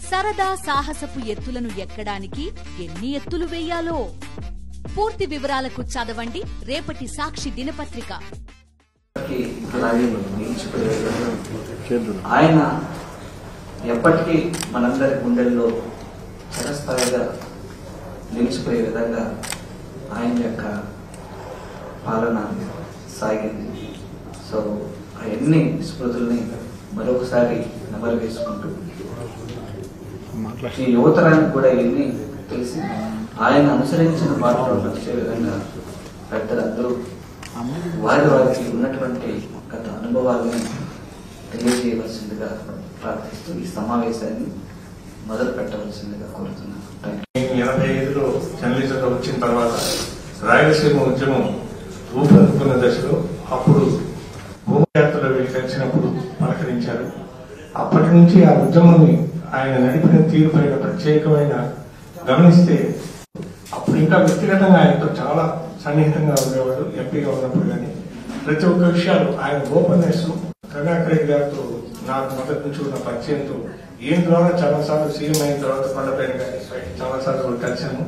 సరదా సాహసపు ఎత్తులను ఎక్కడానికి ఎన్ని ఎత్తులు వేయాలో పూర్తి వివరాలకు చదవండి రేపటి సాక్షి దినపత్రిక. ఆయన ఎప్పటికీ మనందరి గుండెల్లో చిరస్థాయిగా నిలిచిపోయే విధంగా ఆయన యొక్క పాలన సాగింది. సో అవన్నీ స్మృతుల్ని మరొకసారి నెమరు వేసుకుంటూ ఈ యువతరానికి కూడా ఇవన్నీ తెలిసి ఆయన అనుసరించిన బాటలో నడిచే విధంగా పెద్దలందరూ వారికి ఉన్నటువంటి గత అనుభవాలను తెలియజేయవలసిందిగా ప్రార్థిస్తూ ఈ సమావేశాన్ని మొదలు పెట్టవలసిందిగా కోరుతున్నాను. 85లో జర్నలిజంలో వచ్చిన తర్వాత రాయలసీమ ఉద్యమం ఊపందుకున్న దశలో అప్పుడు హోంయాత్రలో వెళ్ళి కలిసినప్పుడు పలకరించారు. అప్పటి నుంచి ఆ ఉద్యమాన్ని ఆయన నడిపిన తీరు పైన ప్రత్యేకమైన గమనిస్తే అప్పుడు ఇంకా వ్యక్తిగతంగా ఆయనతో చాలా సన్నిహితంగా ఉండేవాడు. ఎంపీగా ఉన్నప్పుడు కానీ ప్రతి ఒక్క విషయాలు ఆయన ఓపెన్నెస్ కరుణాకర్ రెడ్డి గారితో నాకు మొదటి నుంచి ఉన్న పరిచయంతో ఈయన ద్వారా చాలాసార్లు సీఎం అయిన తర్వాత కొండపైన కానీ చాలాసార్లు కలిశాను.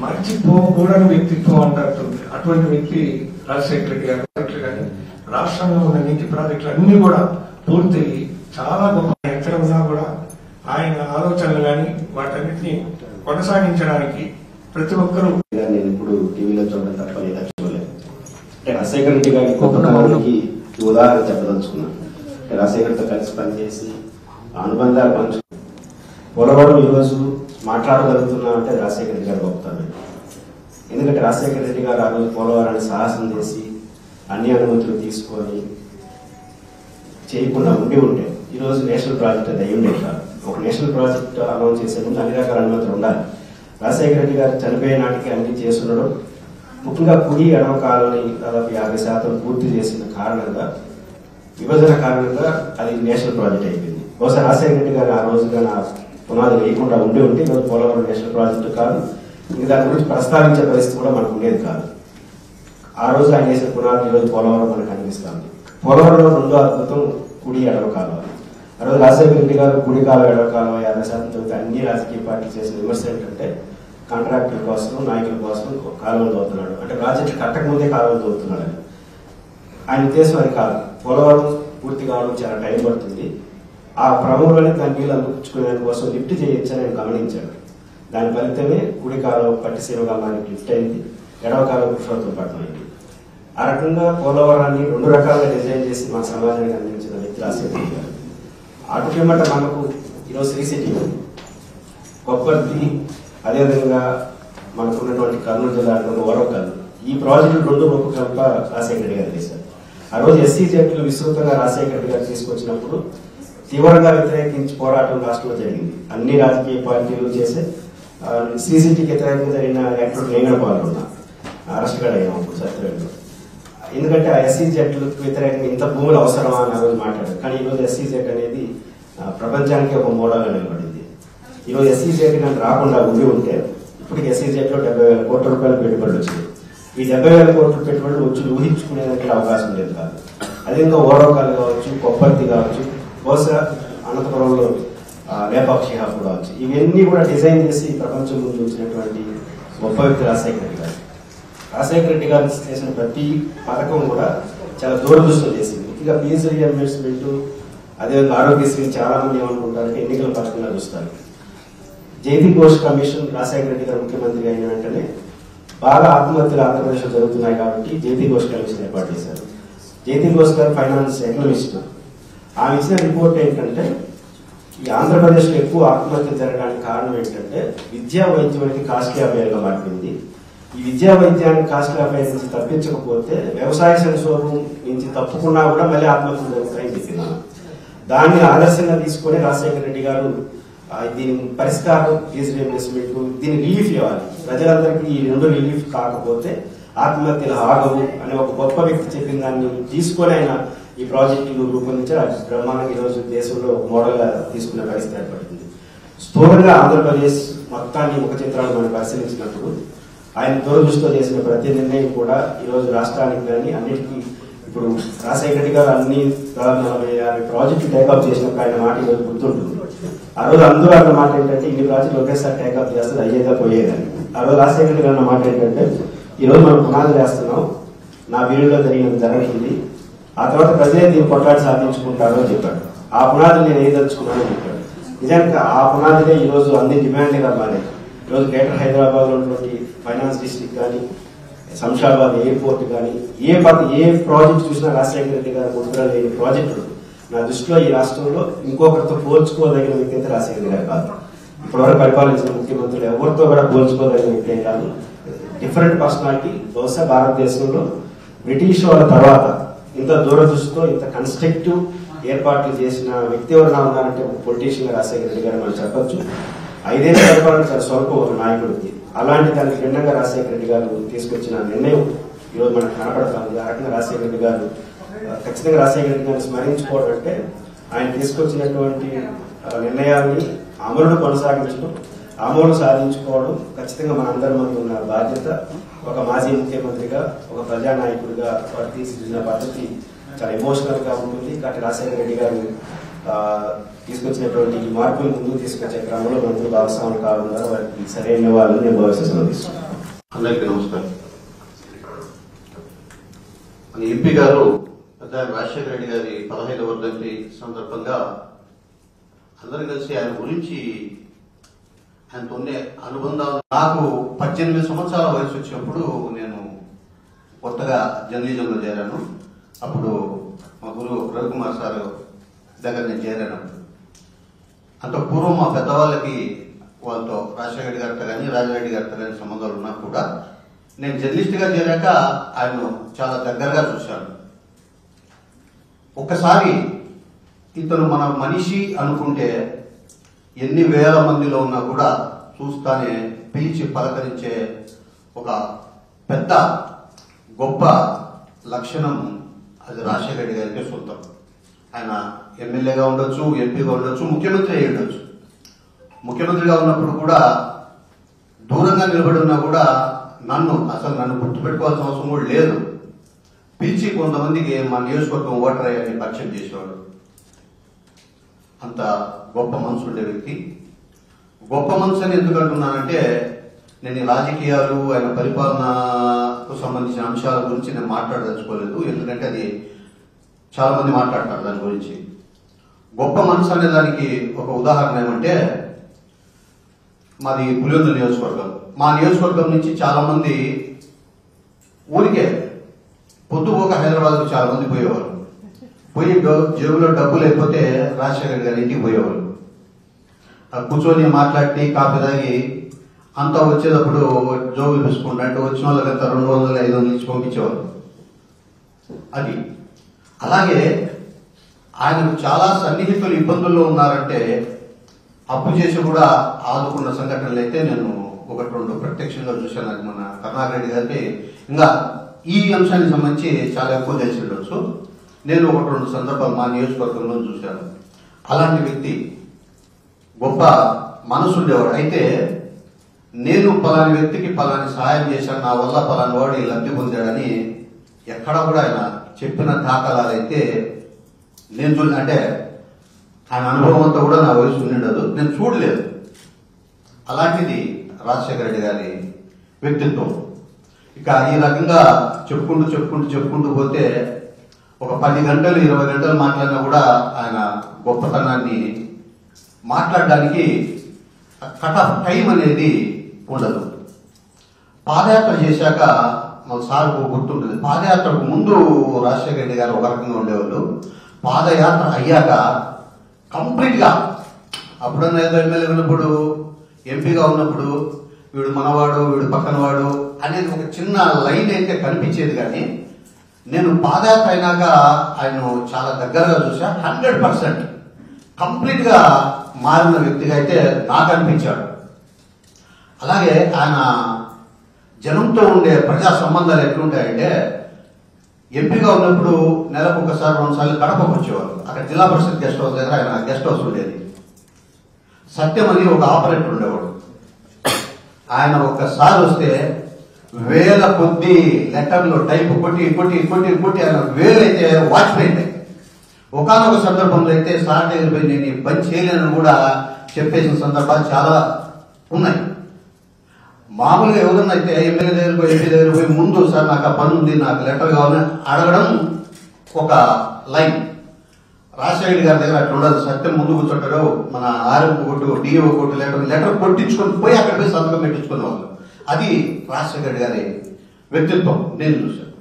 మర్చిపోకూడని వ్యక్తిత్వం అంటారు. అటువంటి వ్యక్తి రాజశేఖర రెడ్డి గారు. కానీ రాష్ట్రంలో ఉన్న నీటి ప్రాజెక్టులు అన్ని కూడా పూర్తి చాలా గొప్ప. ఎక్కడ ఉన్నా కూడా ఆయన ఆలోచనలు కానీ వాటన్నిటిని కొనసాగించడానికి ప్రతి ఒక్కరూ నేను ఇప్పుడు టీవీలో చూడడం తప్ప లేదా చూడలేదు. రాజశేఖర రెడ్డి గారి గొప్పతనానికి ఉదాహరణ చెప్పదలుచుకున్నాను. రాజశేఖర్తో కలిసి పనిచేసి అనుబంధాలు పంచు పోలవరం ఈరోజు మాట్లాడగలుగుతున్నామంటే రాజశేఖర రెడ్డి గారు గొప్పతనం. ఎందుకంటే రాజశేఖర రెడ్డి గారు ఆ రోజు పోలవరాన్ని సాహసం చేసి అన్ని అనుమతులు తీసుకొని చేయకుండా ఉంటే ఈరోజు నేషనల్ ప్రాజెక్ట్ అది అయ్యుండేది కాదు. ఒక నేషనల్ ప్రాజెక్ట్ అనౌన్స్ చేసే ముందు అన్ని రకాల అనుమతులు ఉండాలి. రాజశేఖర రెడ్డి గారు చనిపోయే నాటికి అన్ని చేస్తుండడం, ముఖ్యంగా కుడి ఎడమ కాలని దాదాపు 50% పూర్తి చేసిన కారణంగా విభజన కారణంగా అది నేషనల్ ప్రాజెక్ట్ అయిపోయింది. బహుశా రాజశేఖర రెడ్డి గారు ఆ రోజుగా నా పునాది వేయకుండా ఉంటే ఈరోజు పోలవరం నేషనల్ ప్రాజెక్టు కాదు, ఇంకా దాని గురించి ప్రస్తావించే పరిస్థితి కూడా మనకు ఉండేది కాదు. ఆ రోజు ఆయన వేసిన పునాది ఈరోజు పోలవరం మనకు అనిపిస్తుంది. పోలవరంలో రెండో అద్భుతం కుడి ఎడమ కాలువ. ఆ రోజు రాజశేఖర రెడ్డి గారు కుడి కాలువ ఎడమ కాలువ 50% చదివితే అన్ని రాజకీయ పార్టీలు చేసిన విమర్శ ఏంటంటే కాంట్రాక్టర్ కోసం నాయకుల కోసం కాలువలు తవ్వుతున్నాడు, అంటే ప్రాజెక్టు కట్టక ముందే కాలువలు తవ్వుతున్నాడు అని. ఆయన ఉద్దేశం అది కాదు. పోలవరం పూర్తి కావడం చాలా టైం పడుతుంది, ఆ క్రమంలోనే దాని నీళ్ళు అందించుకునే కోసం లిఫ్ట్ చేయొచ్చని ఆయన గమనించాడు. దాని ఫలితమే కుడి కాలువ పట్టిసీమగా మనకి లిఫ్ట్ అయింది, ఎడవ కాలువ పురుషోత్తపట్నం అయింది. ఆ రకంగా పోలవరాన్ని 2 రకాలుగా డిజైన్ చేసి మన సమాజానికి అందించిన వ్యక్తి రాజశేఖర రెడ్డి గారు. అటు పిమ్మట మనకు ఈరోజు శ్రీ సిటీ కొప్పర్తి, అదేవిధంగా మనకున్నటువంటి కర్నూలు జిల్లాలో ఓరవకల్, ఈ ప్రాజెక్టులు 2 రూపకల్ప రాజశేఖర రెడ్డి గారు చేశారు. ఆ రోజు ఎస్సీ జెడ్లు విస్తృతంగా రాజశేఖర రెడ్డి గారు తీసుకొచ్చినప్పుడు తీవ్రంగా వ్యతిరేకించి పోరాటం రాష్ట్రంలో జరిగింది. అన్ని రాజకీయ పార్టీలు చేసే సిసిటీకి వ్యతిరేకంగా జరిగిన యాక్టర్ నేను పాల్గొన్నా, అరెస్ట్ కూడా అయ్యాం అప్పుడు సత్యవేడులో. ఎందుకంటే ఆ ఎస్సీ జెడ్లకు వ్యతిరేకంగా ఇంత భూములు అవసరమా అని ఆ రోజు మాట్లాడారు. కానీ ఈరోజు ఎస్సీ జెడ్ అనేది ప్రపంచానికి ఒక మోడల్గా నిలబడింది. ఈరోజు ఎస్సీ జెడ్ కానీ రాకుండా ఉంటే ఇప్పటికి ఎస్సీ జెడ్లో 70,000 కోట్ల రూపాయలు పెట్టుబడులు వచ్చింది. ఈ 70,000 కోట్ల పెట్టుబడులు వచ్చి ఊహించుకునేదానికి అవకాశం లేదు కాదు. అదేవిధంగా ఓరవకాలు కావచ్చు, కొప్పర్తి కావచ్చు, బహుశా అనంతపురంలో లేపాక్షి హాపు కావచ్చు, ఇవన్నీ కూడా డిజైన్ చేసి ప్రపంచం ముందు వచ్చినటువంటి గొప్ప వ్యక్తి రాజశేఖర రెడ్డి గారు. రాజశేఖర రెడ్డి గారు చేసిన ప్రతి పథకం కూడా చాలా దూరదృష్టిలో చేసింది. ముఖ్యంగా ఫీజు రీయింబర్స్మెంట్, అదేవిధంగా ఆరోగ్యశ్రీ చాలా మంది ఏమనుకుంటారంటే ఎన్నికల పథకంగా చూస్తారు. జైతీ ఘోష్ కమిషన్ రాజశేఖర రెడ్డి గారు ముఖ్యమంత్రి అయిన వెంటనే బాగా ఆత్మహత్యలు ఆంధ్రప్రదేశ్లో జరుగుతున్నాయి కాబట్టి జైతీ ఘోష్ కమిషన్ ఏర్పాటు చేశారు. జైతీ ఘోష్ గారు ఫైనాన్స్ ఎకనామిస్ట్. ఆమె ఇచ్చిన రిపోర్ట్ ఏంటంటే ఈ ఆంధ్రప్రదేశ్లో ఎక్కువ ఆత్మహత్యలు జరగడానికి కారణం ఏంటంటే విద్యా వైద్యం అనేది కాస్ట్లీ అఫైర్గా మారిపోయింది. ఈ విద్యా వైద్యాన్ని కాస్ట్లీ అఫైర్ నుంచి తప్పించకపోతే వ్యవసాయ సంక్షోభం నుంచి తప్పుకున్నా కూడా మళ్ళీ ఆత్మహత్యలు జరుగుతాయని చెప్తున్నాను. దాన్ని ఆదర్శంగా తీసుకొని రాజశేఖర రెడ్డి గారు దీని పరిష్కారం ఫీజు రీయింబర్స్మెంట్, దీన్ని రిలీఫ్ ఇవ్వాలి ప్రజలందరికీ. ఈ 2 రిలీఫ్ కాకపోతే ఆత్మహత్యలు ఆగవు అనే ఒక గొప్ప వ్యక్తి చెప్పిన దాన్ని తీసుకొని ఆయన ఈ ప్రాజెక్టులు రూపొందించారు. బ్రహ్మాండంగా ఈరోజు దేశంలో మోడల్ గా తీసుకునే పరిస్థితి ఏర్పడుతుంది. స్థూలంగా ఆంధ్రప్రదేశ్ మొత్తాన్ని ముఖ చిత్రాన్ని మనం పరిశీలించినప్పుడు ఆయన దూరదృష్టితో చేసిన ప్రతి నిర్ణయం కూడా ఈరోజు రాష్ట్రానికి కానీ అన్నిటికీ ఇప్పుడు రాజశేఖర రెడ్డి గారు అన్ని 40-50 ప్రాజెక్టులు టేకప్ చేసినప్పుడు ఆయన మాట ఈరోజు గుర్తుంటుంది. ఆ రోజు అందరూ అన్న మాట ఏంటంటే ఇన్ని ప్రాజెక్టులు ఒకేసారి టేకప్ చేస్తుంది అయ్యేదా పోయేదని. ఆ రోజు రాజశేఖర రెడ్డి అన్న మాట ఏంటంటే ఈరోజు మనం పునాదులు వేస్తున్నాం, నా వీడియోలో జరిగినది జరుగుతుంది, ఆ తర్వాత ప్రజలే దీన్ని కొట్లాడి సాధించుకుంటారు అని చెప్పాడు. ఆ పునాదులు నేను ఏదలుచుకున్నానని చెప్పాడు. నిజానికి ఆ పునాదులే ఈరోజు అన్ని డిమాండ్గా మారాయి. ఈరోజు గ్రేటర్ హైదరాబాద్ లో ఉన్నటువంటి ఫైనాన్స్ డిస్ట్రిక్ట్ కానీ, శంషాబాద్ ఎయిర్పోర్ట్ కానీ, ఏ ప్రాజెక్ట్ చూసినా రాజశేఖర రెడ్డి గారు ముద్ర లేని ప్రాజెక్టులు నా దృష్టిలో ఈ రాష్ట్రంలో ఇంకొకరితో పోల్చుకోదగిన వ్యక్తి అయితే రాజశేఖర రెడ్డి గారు కాదు. ఇప్పటివరకు పరిపాలించిన ముఖ్యమంత్రులు ఎవరితో కూడా పోల్చుకోదగిన వ్యక్తి కాదు. Different personality. బహుశా భారతదేశంలో బ్రిటిష్ వాళ్ళ తర్వాత ఇంత దూరదృష్టితో ఇంత కన్స్ట్రక్టివ్ ఏర్పాట్లు చేసిన వ్యక్తి ఎవరైనా ఉన్నారంటే పొలిటీషియన్ రాజశేఖర రెడ్డి గారు మనం చెప్పొచ్చు. 5 ఏళ్ల పరిపాలన చాలా స్వల్పం ఒక నాయకుడికి. అలాంటి దానికి భిన్నంగా రాజశేఖర రెడ్డి గారు తీసుకొచ్చిన నిర్ణయం ఈరోజు మనకు కనపడుతుంది. ఆ రకంగా రాజశేఖర రెడ్డి గారు ఖచ్చితంగా రాజశేఖర రెడ్డి గారిని స్మరించుకోవడం అంటే ఆయన తీసుకొచ్చినటువంటి నిర్ణయాన్ని అమలును కొనసాగించడం, అమలు సాధించుకోవడం ఖచ్చితంగా మనందరి ముందు ఉన్న బాధ్యత. ఒక మాజీ ముఖ్యమంత్రిగా, ఒక ప్రజానాయకుడిగా వారు తీర్చిదిద్దిన పద్ధతి చాలా ఎమోషనల్ గా ఉంటుంది. కాబట్టి రాజశేఖర రెడ్డి గారు తీసుకొచ్చినటువంటి ఈ మార్పులు ముందుకు తీసుకొచ్చే క్రమంలో మంత్రులు భాగస్వాములు కావడం ద్వారా వారికి సరైన వాళ్ళని నేను భవిష్యత్తులో తీసుకున్నాను. అందరికీ నమస్కారం. మన ఎంపీ గారు పెద్ద రాజశేఖర రెడ్డి గారి 15వ వర్ధంతి సందర్భంగా అందరూ కలిసి ఆయన గురించి ఆయనతో ఉండే అనుబంధాలు. నాకు 18 సంవత్సరాల వయసు వచ్చినప్పుడు నేను కొత్తగా జర్నలిజంలో చేరాను. అప్పుడు మా గురువు రవికుమార్ సార్ దగ్గర నేను చేరాను. అంత పూర్వం మా పెద్దవాళ్ళకి వాళ్ళతో రాజశేఖర రెడ్డి గారితో కానీ రాజారెడ్డి గారితో కానీ సంబంధాలు ఉన్నా కూడా నేను జర్నలిస్ట్ గా చేరాక ఆయన చాలా దగ్గరగా చూశాను. ఒక్కసారి ఇతను మన మనిషి అనుకుంటే ఎన్ని వేల మందిలో ఉన్నా కూడా చూస్తానే పిలిచి పలకరించే ఒక పెద్ద గొప్ప లక్షణం అది రాజశేఖర రెడ్డి గారికి సొంతం. ఆయన ఎమ్మెల్యేగా ఉండొచ్చు, ఎంపీగా ఉండొచ్చు, ముఖ్యమంత్రి అయి ఉండొచ్చు. ముఖ్యమంత్రిగా ఉన్నప్పుడు కూడా దూరంగా నిలబడి ఉన్నా కూడా నన్ను గుర్తుపెట్టుకోవాల్సిన అవసరం కూడా లేదు. పిలిచి కొంతమందికి మా నియోజకవర్గం ఓటర్ అయ్యాన్ని పరిచయం చేసేవాడు. అంత గొప్ప మనసు ఉండే వ్యక్తి. గొప్ప మనసు అని ఎందుకు అంటున్నానంటే నేను రాజకీయాలు ఆయన పరిపాలనకు సంబంధించిన అంశాల గురించి నేను మాట్లాడదలుచుకోలేదు. ఎందుకంటే అది చాలా మంది మాట్లాడతారు దాని గురించి. గొప్ప మనసు అనే దానికి ఒక ఉదాహరణ ఏమంటే మాది పులివెందుల నియోజకవర్గం. మా నియోజకవర్గం నుంచి చాలా మంది ఊరికే పొద్దుపోక హైదరాబాద్కు చాలా మంది పోయేవారు. పోయి జేబులో డబ్బు లేకపోతే రాజశేఖర్ గారి ఇంటికి పోయేవారు. కూర్చొని మాట్లాడి కాఫీ తాగి అంతా వచ్చేటప్పుడు జోబులు తీసుకుంటా అంటే వచ్చిన వాళ్ళకంతా 200, 500 ఇచ్చి పంపించేవారు. అది అలాగే ఆయనకు చాలా సన్నిహితులు ఇబ్బందుల్లో ఉన్నారంటే అప్పు చేసి కూడా ఆదుకున్న సంఘటనలు అయితే నేను 1-2 ప్రత్యక్షంగా చూశాను. అది మన కరుణాకర్ రెడ్డి గారికి ఇంకా ఈ అంశానికి సంబంధించి చాలా ఎక్కువ తెలిసి ఉండొచ్చు. నేను 1-2 సందర్భాలు మా నియోజకవర్గంలో చూశాను. అలాంటి వ్యక్తి గొప్ప మనసు ఉండేవాడు. అయితే నేను పలాని వ్యక్తికి పలాని సహాయం చేశాను, నా వల్ల పలాని వాడు లబ్ధి పొందాడని ఎక్కడా కూడా ఆయన చెప్పిన దాఖలాలు అయితే నేను అంటే ఆయన అనుభవం అంతా కూడా నా వయసు ఉండదు, నేను చూడలేదు. అలాంటిది రాజశేఖర రెడ్డి గారి వ్యక్తిత్వం. ఇక ఈ రకంగా చెప్పుకుంటూ పోతే ఒక 10 గంటలు 20 గంటలు మాట్లాడినా కూడా ఆయన గొప్పతనాన్ని మాట్లాడడానికి కట్ ఆఫ్ టైం అనేది ఉండదు. పాదయాత్ర చేశాక మన సార్ గుర్తుంటుంది. పాదయాత్రకు ముందు రాజశేఖర రెడ్డి గారు ఒక రకంగా ఉండేవాళ్ళు. పాదయాత్ర అయ్యాక కంప్లీట్ గా అప్పుడన్నా ఏదో ఎమ్మెల్యే ఉన్నప్పుడు ఎంపీగా ఉన్నప్పుడు వీడు మనవాడు వీడు పక్కనవాడు అనేది ఒక చిన్న లైన్ అయితే కనిపించేది. కానీ నేను పాదయాత్ర అయినాక ఆయన చాలా దగ్గరగా చూసా. 100% కంప్లీట్ గా మారిన వ్యక్తిగా అయితే నాకు అనిపించాడు. అలాగే ఆయన జనంతో ఉండే ప్రజా సంబంధాలు ఎట్లుంటాయంటే ఎంపీగా ఉన్నప్పుడు నెలకు 1-2 సార్లు కడపకు వచ్చేవారు. అక్కడ జిల్లా పరిషత్ గెస్ట్ హౌస్ దగ్గర ఆయన గెస్ట్ హౌస్ ఉండేది. సత్యం అని ఒక ఆపరేటర్ ఉండేవాడు. ఆయన ఒక్కసారి వస్తే వేల కొద్ది లెటర్లు టైప్ కొట్టి ఆయన వేలైతే వాచిపోయింది. ఒకనొక సందర్భంలో అయితే సార్ దగ్గర పోయి నేను ఈ పని చేయలేనని కూడా చెప్పేసిన సందర్భాలు చాలా ఉన్నాయి. మామూలుగా ఎవరన్నా అయితే ఎమ్మెల్యే దగ్గరకు ఎంపీ దగ్గర పోయి ముందు సార్ నాకు ఆ పని ఉంది, నాకు లెటర్ కావాలని అడగడం ఒక లైన్. రాజశేఖర్ గారి దగ్గర అట్లా ఉండదు. సత్యం ముందు కూర్చుంటాడు, మన ఆర్ఎం కొట్టు, డిఓ కొట్టు, లెటర్ కొట్టించుకొని పోయి అక్కడ పోయి సంతకం పెట్టించుకునే వాళ్ళు. అది రాజశేఖర్ గారి వ్యక్తిత్వం నేను చూశాను.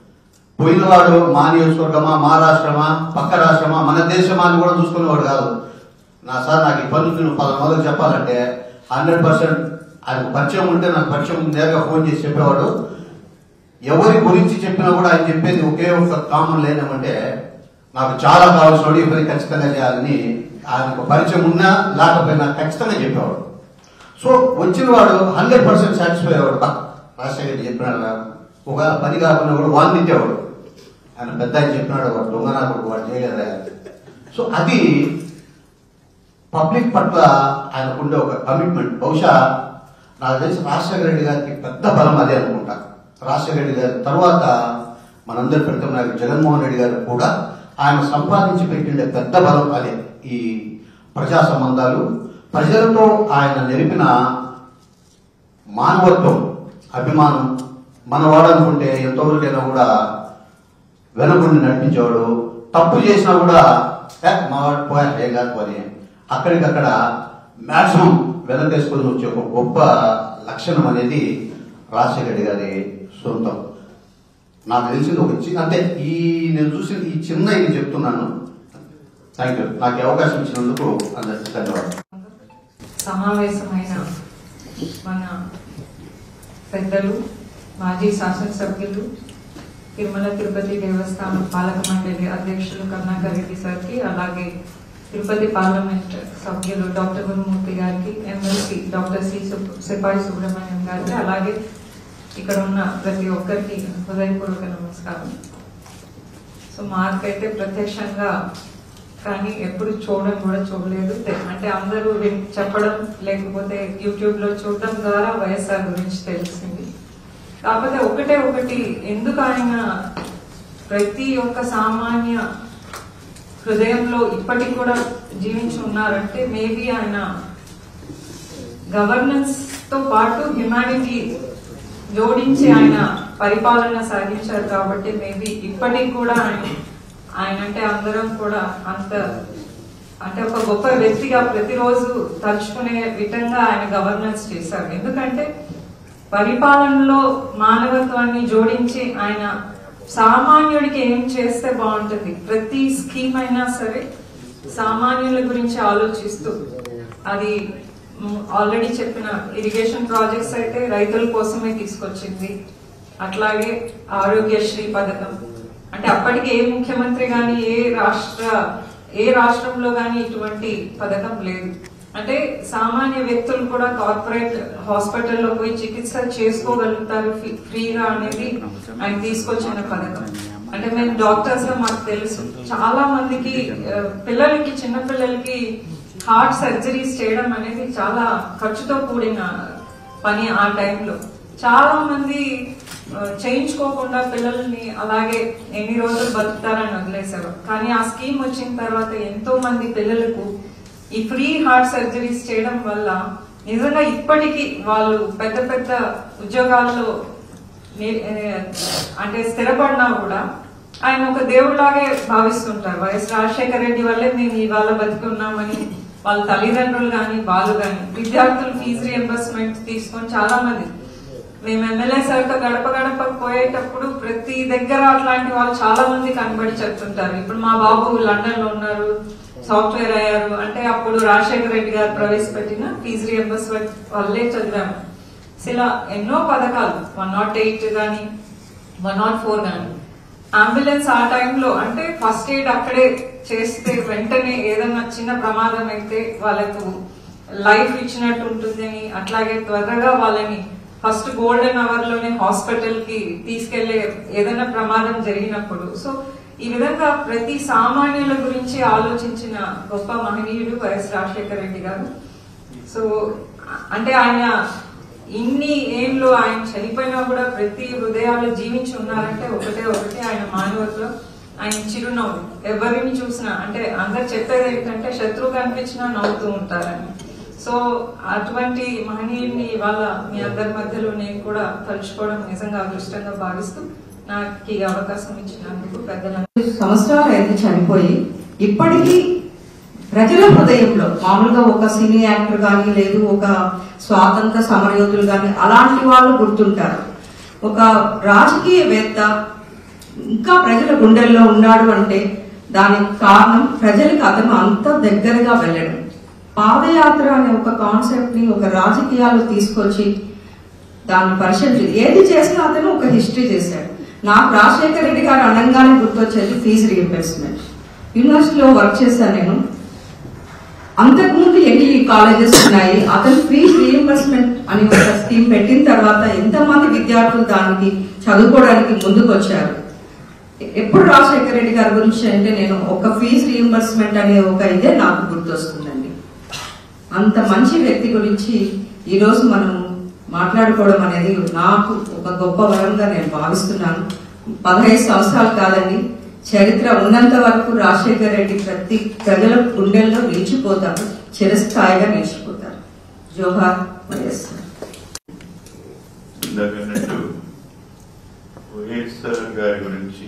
పోయినవాడు మా నియోజకవర్గమా, మా రాష్ట్రమా, పక్క రాష్ట్రమా, మన దేశమా అని కూడా చూసుకునేవాడు కాదు. సార్ నాకు ఈ పనులు నువ్వు 10 మందికి చెప్పాలంటే 100% ఆయన పరిచయం ఉంటే నాకు పరిచయం నేరుగా ఫోన్ చేసి చెప్పేవాడు. ఎవరి గురించి చెప్పినా కూడా ఆయన చెప్పేది ఒకే ఒక కామన్ లేనేమంటే నాకు చాలా కావాల్సిన ఈ పని ఖచ్చితంగా చేయాలని. ఆయనకు పరిచయం ఉన్నా లేకపోయినా ఖచ్చితంగా చెప్పేవాడు. సో వచ్చిన వాడు 100% సాటిస్ఫై అయ్యేవాడు. రాజశేఖర్ చెప్పినాడు, ఒకవేళ పని కాకుండా కూడా వాడిని ఇచ్చేవాడు. ఆయన పెద్ద ఆయన చెప్పినాడు, వాడు దొంగ నాకు వాడు చేయలేదా. సో అది పబ్లిక్ పట్ల ఆయనకుండే ఒక కమిట్మెంట్. బహుశా నాకు తెలిసి రాజశేఖర రెడ్డి గారికి పెద్ద బలం అదే అనుకుంటా. రాజశేఖర రెడ్డి గారి తర్వాత మనందరి ప్రీతం నాయకుడు జగన్మోహన్ రెడ్డి గారు కూడా ఆయన సంపాదించి పెట్టిండే పెద్ద బలం అదే. ఈ ప్రజా సంబంధాలు, ప్రజలతో ఆయన నిలిపిన మానవత్వం, అభిమానం. మనవాడు అనుకుంటే ఎంతవరకైనా కూడా వెనకుండి నడిపించేవాడు. తప్పు చేసినా కూడా మావాడు పోయా ఏం కాకపోని అక్కడికక్కడ మ్యాక్సిమం వెనకేసుకొని వచ్చే ఒక గొప్ప లక్షణం అనేది రాజశేఖర రెడ్డి గారి సొంతం. నాకు తెలిసింది ఒక అంటే నేను చూసిన ఈ చిన్న ఇది చెప్తున్నాను. Thank you. నాకు అవకాశం ఇచ్చినందుకు అందరికీ ధన్యవాదాలు. సమావేశమైన మన పెద్దలు, మాజీ శాసనసభ్యులు, తిరుమల తిరుపతి దేవస్థానం పాలక మండలి అధ్యక్షులు కరుణాకర్ రెడ్డి సార్కి, అలాగే తిరుపతి పార్లమెంట్ సభ్యులు డాక్టర్ గురుమూర్తి గారికి, ఎమ్మెల్సీ డాక్టర్ సిపాయి సుబ్రహ్మణ్యం గారికి, అలాగే ఇక్కడ ఉన్న ప్రతి ఒక్కరికి హృదయపూర్వక నమస్కారం. సో మాకైతే ప్రత్యక్షంగా కానీ ఎప్పుడు చూడలేదు. అంటే అందరూ చెప్పడం లేకపోతే యూట్యూబ్ లో చూడడం ద్వారా వైఎస్ఆర్ గురించి తెలిసింది. కాకపోతే ఒకటి ఎందుకు ఆయన ప్రతి ఒక్క సామాన్య హృదయంలో ఇప్పటికి కూడా జీవించి ఉన్నారంటే మేబీ ఆయన గవర్నెన్స్ తో పాటు హ్యుమానిటీ జోడించి ఆయన పరిపాలన సాగించారు. కాబట్టి మేబీ ఇప్పటికి కూడా ఆయన అంటే అందరం కూడా అంటే ఒక గొప్ప వ్యక్తిగా ప్రతిరోజు తలుచుకునే విధంగా ఆయన గవర్నెన్స్ చేశారు. ఎందుకంటే పరిపాలనలో మానవత్వాన్ని జోడించి ఆయన సామాన్యుడికి ఏం చేస్తే బాగుంటుంది, ప్రతి స్కీమ్ అయినా సరే సామాన్యుల గురించి ఆలోచిస్తూ, అది ఆల్రెడీ చెప్పిన ఇరిగేషన్ ప్రాజెక్ట్స్ అయితే రైతుల కోసమే తీసుకొచ్చింది. అట్లాగే ఆరోగ్యశ్రీ పథకం అంటే అప్పటికి ఏ ముఖ్యమంత్రి గాని ఏ రాష్ట్రంలో గాని ఇటువంటి పథకం లేదు. అంటే సామాన్య వ్యక్తులు కూడా కార్పొరేట్ హాస్పిటల్లో పోయి చికిత్స చేసుకోగలుగుతారు ఫ్రీగా అనేది ఆయన తీసుకొచ్చిన పథకం. అంటే మేము డాక్టర్స్ గా మాకు తెలుసు చాలా మందికి చిన్న పిల్లలకి హార్ట్ సర్జరీస్ చేయడం అనేది చాలా ఖర్చుతో కూడిన పని. ఆ టైంలో చాలా మంది చేయించుకోకుండా పిల్లల్ని అలాగే ఎన్ని రోజులు బతుకుతారని వదిలేశారు. కానీ ఆ స్కీమ్ వచ్చిన తర్వాత ఎంతో మంది పిల్లలకు ఈ ఫ్రీ హార్ట్ సర్జరీస్ చేయడం వల్ల నిజంగా ఇప్పటికీ వాళ్ళు పెద్ద పెద్ద ఉద్యోగాల్లో అంటే స్థిరపడినా కూడా ఆయన ఒక దేవుడిలాగే భావిస్తుంటారు. వైఎస్ రాజశేఖర రెడ్డి వల్లే మేము ఇవాళ బతుకున్నామని వాళ్ళ తల్లిదండ్రులు గాని వాళ్ళు గాని విద్యార్థులు ఫీజు రియంబర్స్మెంట్ తీసుకొని చాలా మంది మేము ఎమ్మెల్యే సార్తో గడప గడప పోయేటప్పుడు ప్రతి దగ్గర అట్లాంటి వాళ్ళు చాలా మంది కనబడి చెప్తుంటారు. ఇప్పుడు మా బాబు లండన్ లో ఉన్నారు, సాఫ్ట్వేర్ అయ్యారు అంటే అప్పుడు రాజశేఖర రెడ్డి గారు ప్రవేశపెట్టిన ఫీజు రియంబర్స్మెంట్ వల్లే చదివాము. ఇలా ఎన్నో పథకాలు 108 గాని 104 గాని అంబులెన్స్ ఆ టైంలో అంటే ఫస్ట్ ఎయిడ్ అక్కడే చేస్తే వెంటనే ఏదైనా చిన్న ప్రమాదం అయితే వాళ్ళకు లైఫ్ ఇచ్చినట్టు ఉంటుందని, అట్లాగే త్వరగా వాళ్ళని ఫస్ట్ గోల్డెన్ అవర్ లోనే హాస్పిటల్ కి తీసుకెళ్లే ఏదైనా ప్రమాదం జరిగినప్పుడు. సో ఈ విధంగా ప్రతి సామాన్యుల గురించి ఆలోచించిన గొప్ప మహనీయుడు వైఎస్ రాజశేఖర రెడ్డి గారు. సో అంటే ఆయన ఇన్ని ఏళ్ళు ఆయన చనిపోయినా కూడా ప్రతి హృదయాలు జీవించి ఉన్నారంటే ఒకటి ఆయన మానవత్వం, ఆయన చిరునవ్వు. ఎవరిని చూసినా అంటే అందరు చెప్పేది ఏంటంటే శత్రువు కనిపించినా నవ్వుతూ ఉంటారని. సో సో అటువంటి మహనీయుడిని ఇవాళ మీ అందరి మధ్యలో నేను కూడా తలుచుకోవడం నిజంగా అదృష్టంగా భావిస్తూ నాకు ఈ అవకాశం ఇచ్చినందుకు పెద్దలందరూ. సంవత్సరాలు అయితే చనిపోయి ఇప్పటికీ ప్రజల హృదయంలో మామూలుగా ఒక సినీ యాక్టర్ కానీ లేదు ఒక స్వాతంత్ర సమరయోధులు కానీ అలాంటి వాళ్ళు గుర్తుంటారు. ఒక రాజకీయవేత్త ఇంకా ప్రజల గుండెల్లో ఉన్నాడు అంటే దానికి కారణం ప్రజలకు అతను అంత దగ్గరగా వెళ్ళడం. పాదయాత్ర అనే ఒక కాన్సెప్ట్ ని ఒక రాజకీయాలు తీసుకొచ్చి దాన్ని పరిశీలించి ఏది చేసినా అతను ఒక హిస్టరీ చేశాడు. నాకు రాజశేఖర రెడ్డి గారు అనగానే గుర్తొచ్చేది ఫీజు రీయింబర్స్మెంట్. యూనివర్సిటీలో వర్క్ చేశాను నేను. అంతకుముందు ఎన్ని కాలేజెస్ ఉన్నాయి, అతను ఫీజు రీయింబర్స్మెంట్ అని ఒక స్కీమ్ పెట్టిన తర్వాత ఎంతమంది విద్యార్థులు దానికి చదువుకోవడానికి ముందుకు వచ్చారు. ఎప్పుడు రాజశేఖర రెడ్డి గారి గురించి అంటే నేను ఒక ఫీజు రీయింబర్స్మెంట్ అనే ఒక ఇదే నాకు గుర్తొస్తుందండి. అంత మంచి వ్యక్తి గురించి ఈ రోజు మనం మాట్లాడుకోవడం అనేది నాకు ఒక గొప్ప వరంగా నేను భావిస్తున్నాను. 15 సంవత్సరాలు కాదండి, చరిత్ర ఉన్నంత వరకు రాజశేఖర రెడ్డి ప్రతి ప్రజల గుండెల్లో నిలిచిపోతారు, చిరస్థాయిగా నిలిచిపోతారు. జోహార్ వైఎస్ఆర్. వైఎస్ఆర్ గారి గురించి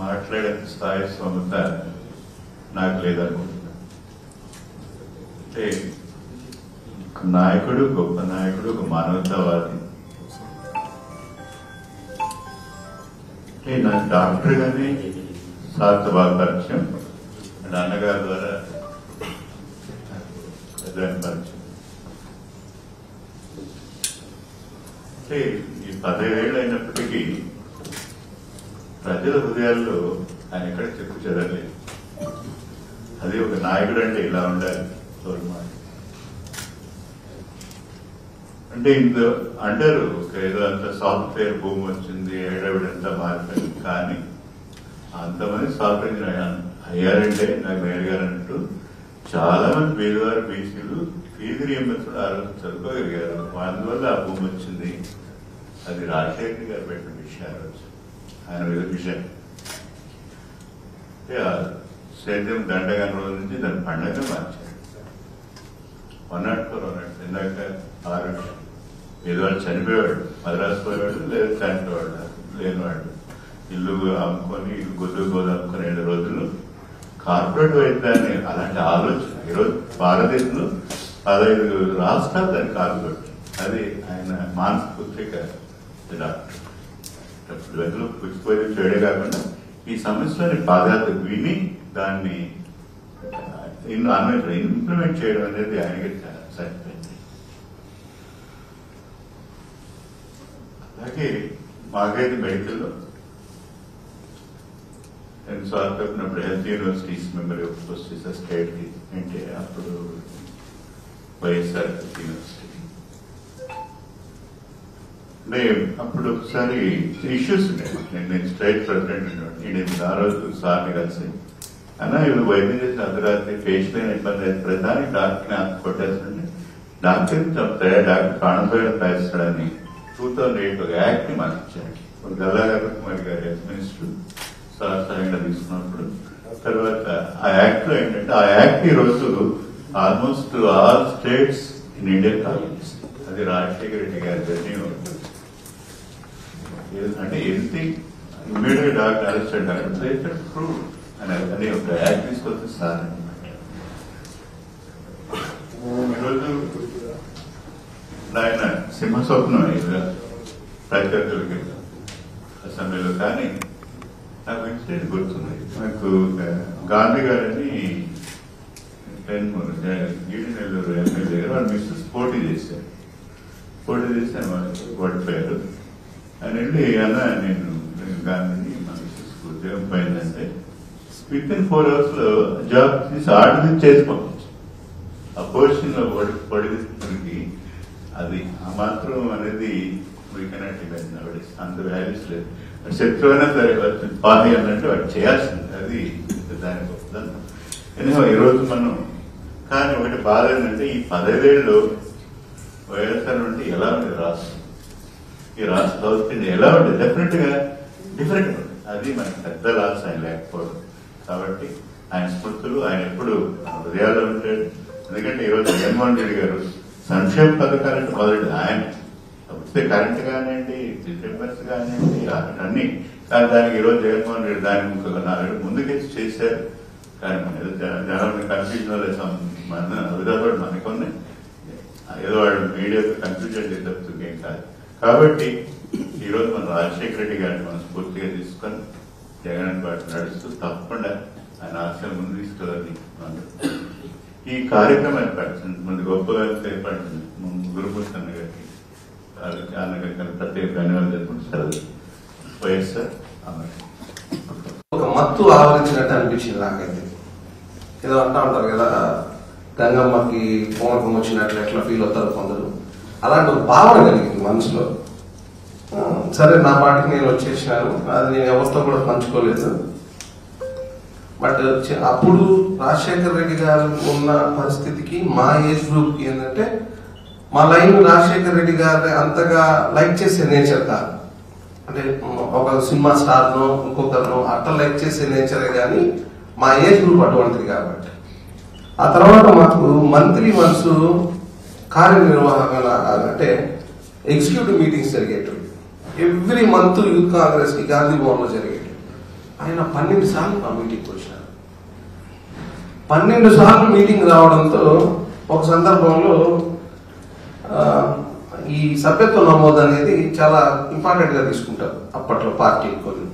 మాట్లాడే స్థాయి స్తోమత నాకు లేదనుకుంటున్నాను. అంటే నాయకుడు, గొప్ప నాయకుడు, ఒక మానవతావాది. అంటే నాకు డాక్టర్ గానే సార్తో బాగా పరిచయం, నాన్నగారి ద్వారా పెద్ద పరిచయం. అంటే ఈ 15 ఏళ్ళు అయినప్పటికీ ప్రజల హృదయాల్లో ఆయన ఎక్కడ చెక్కు చెదరలేదు. అది ఒక నాయకుడు అంటే ఇలా ఉండాలి. అంటే ఇంత అంటారు ఏదో అంత సాఫ్ట్వేర్ భూమి వచ్చింది, ఏడావిడంతా మారిపోయింది. కానీ అంతమంది సాఫ్ట్వేర్ ఇంజనీర్ అయ్యారంటే నాకు మేయర్ గారు అన్నట్టు చాలా మంది పేదవారు బీసీలు ఫీజు రీయింబర్స్మెంట్ ఆ రోజు చదువుకోగలిగారు. అందువల్ల ఆ భూమి వచ్చింది. అది రాజశేఖర్ గారు పెట్టిన విషయం. ఆ రోజు ఆయన విషయం సేద్యం దండగాని రోజు నుంచి దాని పండగ మార్చారు. 104 అన్నట్టు ఇందాక 6 పేదవాళ్ళు చనిపోయేవాడు, మద్రాసు పోయేవాడు, లేదా చనిపోయేవాడు, లేనివాడు ఇల్లు అమ్ముకొని గొడ్డు గోదు అమ్ముకొని 7 రోజులు కార్పొరేట్ వైద్యాన్ని అలాంటి ఆలోచన ఈరోజు భారతదేశంలో 15 రాష్ట్రాలు దాన్ని కార్పొరేట్. అది ఆయన మానస పుత్రిక డాక్టర్. వెంటలో పుచ్చిపోయి చేయడే కాకుండా ఈ సమస్యని పాదయాత్ర విని దాన్ని ఇంప్లిమెంట్ చేయడం అనేది ఆయనకి సరిపోయింది. అలాగే మాకైతే మెడికల్లో నేను సార్ చెప్పినప్పుడు హెల్త్ యూనివర్సిటీస్ మెంబర్ చేసే స్టేట్ కి అంటే అప్పుడు వైఎస్ఆర్ యూనివర్సిటీ అంటే అప్పుడు ఒకసారి ఇష్యూస్ ఉన్నాయి. నేను స్టేట్ ప్రెసిడెంట్ ఉండేవాడు. ఆ రోజు సార్ని కలిసి అన్నా ఇవి వైద్యం చేసిన అర్ధరాత్రి పేషెంట్ అయిన ఇబ్బంది అయితే ప్రధాని డాక్టర్ని కొట్టేస్తుంటే డాక్టర్ చంపుతాయా, డాక్టర్ ప్రాణపోయడం ప్రయత్నిస్తాడని 2008 ఒక యాక్ట్ ని మార్చారు. గల్లాగారు కుమార్ గారి హెల్త్ మినిస్టర్ సహాయంగా తీసుకున్నప్పుడు తర్వాత ఆ యాక్ట్ లో ఏంటంటే ఆ యాక్ట్ ఈ రోజు almost all states in India colleges. అది రాజశేఖర రెడ్డి గారి జర్నీ అంటే anything immediate doctor arrest doctor prove అని ఒక యాక్ట్ తీసుకొస్తే సార్ అనమాట. ఈరోజు ఆయన సింహస్వప్నం ప్రత్యర్థులకి అసెంబ్లీలో. కానీ నాకు ఇన్సిడెంట్ గుర్తుంది. నాకు గాంధీ గారని నెల్లూరు ఎమ్మెల్యే దగ్గర వాళ్ళు మిస్సెస్ పోటీ చేశారు. ఓడిపోయారు. ఆయన వెళ్ళి అన్నా నేను గాంధీని మా మిస్సెస్ ఉద్యోగం పోయిందంటే విత్-ఇన్ 4 hours లో జాబ్ తీసి ఆర్డర్ చేసి పంపించారు. ఆ పొజిషన్ లో పొడికి అది ఆ మాత్రం అనేది అంత వాల్యూస్ లేదు. శత్రువైనా సరే పార్టీ అన్నట్టు వాడు చేయాల్సింది. అది దాని గొప్పదనం. ఎనిహో ఈరోజు మనం కానీ ఒకటి బాధ ఏంటంటే ఈ 15 ఏళ్ళు వైఎస్ఆర్ నుండి ఎలా ఉండేది రాష్ట్రం, ఈ రాష్ట్ర దౌత్యం ఎలా ఉండేది డెఫినెట్ గా డిఫరెంట్ ఉంటుంది. అది మనకి పెద్ద లాస్ ఆయన లేకపోవడం. కాబట్టి ఆయన స్మృతులు ఆయన ఎప్పుడు హృదయాల్లో ఉంటాడు. ఎందుకంటే ఈరోజు జగన్మోహన్ రెడ్డి గారు సంక్షేమ పథకాలంటే మొదటి ఆయన వస్తే కరెంట్ కానివ్వండి, రిపేర్స్ కానివ్వండి, అన్ని. కానీ దానికి ఈరోజు జగన్మోహన్ రెడ్డి దానికి ఇంకొక 4 ముందుకేసి చేశారు. కానీ మన ఏదో జనాన్ని కన్ఫ్యూజన్ మన అభివృద్ధి మనకున్న ఏదో వాడు మీడియాతో కన్ఫ్యూజన్ చేసేస్తుంది ఏం కాదు. కాబట్టి ఈరోజు మన రాజశేఖర రెడ్డి గారిని మనం స్ఫూర్తిగా తీసుకొని జగన్ పార్టీ నడుస్తూ తప్పకుండా ఆయన ఆశలు ముందు తీసుకెళ్ళాలి. ఈ కార్యక్రమం ఏర్పడుతుంది ముందు గొప్పగా ఏర్పడుతుంది. గురుమూర్తి అన్న గారికి అన్నగారికి ప్రత్యేక ధన్యవాదాలు తెలుపుకుంటారు. వైఎస్ఆర్ ఒక మత్తు ఆవరించినట్టు అనిపించింది నాకైతే. ఏదో అంటా ఉంటారు కదా, గంగమ్మకి పూనకం వచ్చినట్లు ఎట్లా ఫీల్ అవుతారు కొందరు, అలాంటి ఒక భావన కలిగింది మనసులో. సరే నా పాటికి నేను వచ్చేసినాను, అది నేను ఎవరితో కూడా పంచుకోలేదు. బట్ అప్పుడు రాజశేఖర రెడ్డి గారు ఉన్న పరిస్థితికి మా ఏజ్ గ్రూప్ ఏంటంటే మా లైన్ రాజశేఖర రెడ్డి గారు అంతగా లైక్ చేసే నేచర్ కాదు. అంటే ఒక సినిమా స్టార్నో ఇంకొకరినో అట్లా లైక్ చేసే నేచరే కానీ మా ఏజ్ గ్రూప్ అటువంటిది. కాబట్టి ఆ తర్వాత మాకు మంత్లీ వన్స్ కార్యనిర్వాహక అంటే ఎగ్జిక్యూటివ్ మీటింగ్స్ జరిగేవి. ఎవ్రీ మంత్ యూత్ కాంగ్రెస్ కి గాంధీ భవన్ లో జరిగేవి. ఆయన 12 సార్లు మా మీటింగ్కి వచ్చినారు. 12 సార్లు మీటింగ్ రావడంతో ఒక సందర్భంలో ఈ సభ్యత్వ నమోదు అనేది చాలా ఇంపార్టెంట్ గా తీసుకుంటారు అప్పట్లో పార్టీ కొన్ని.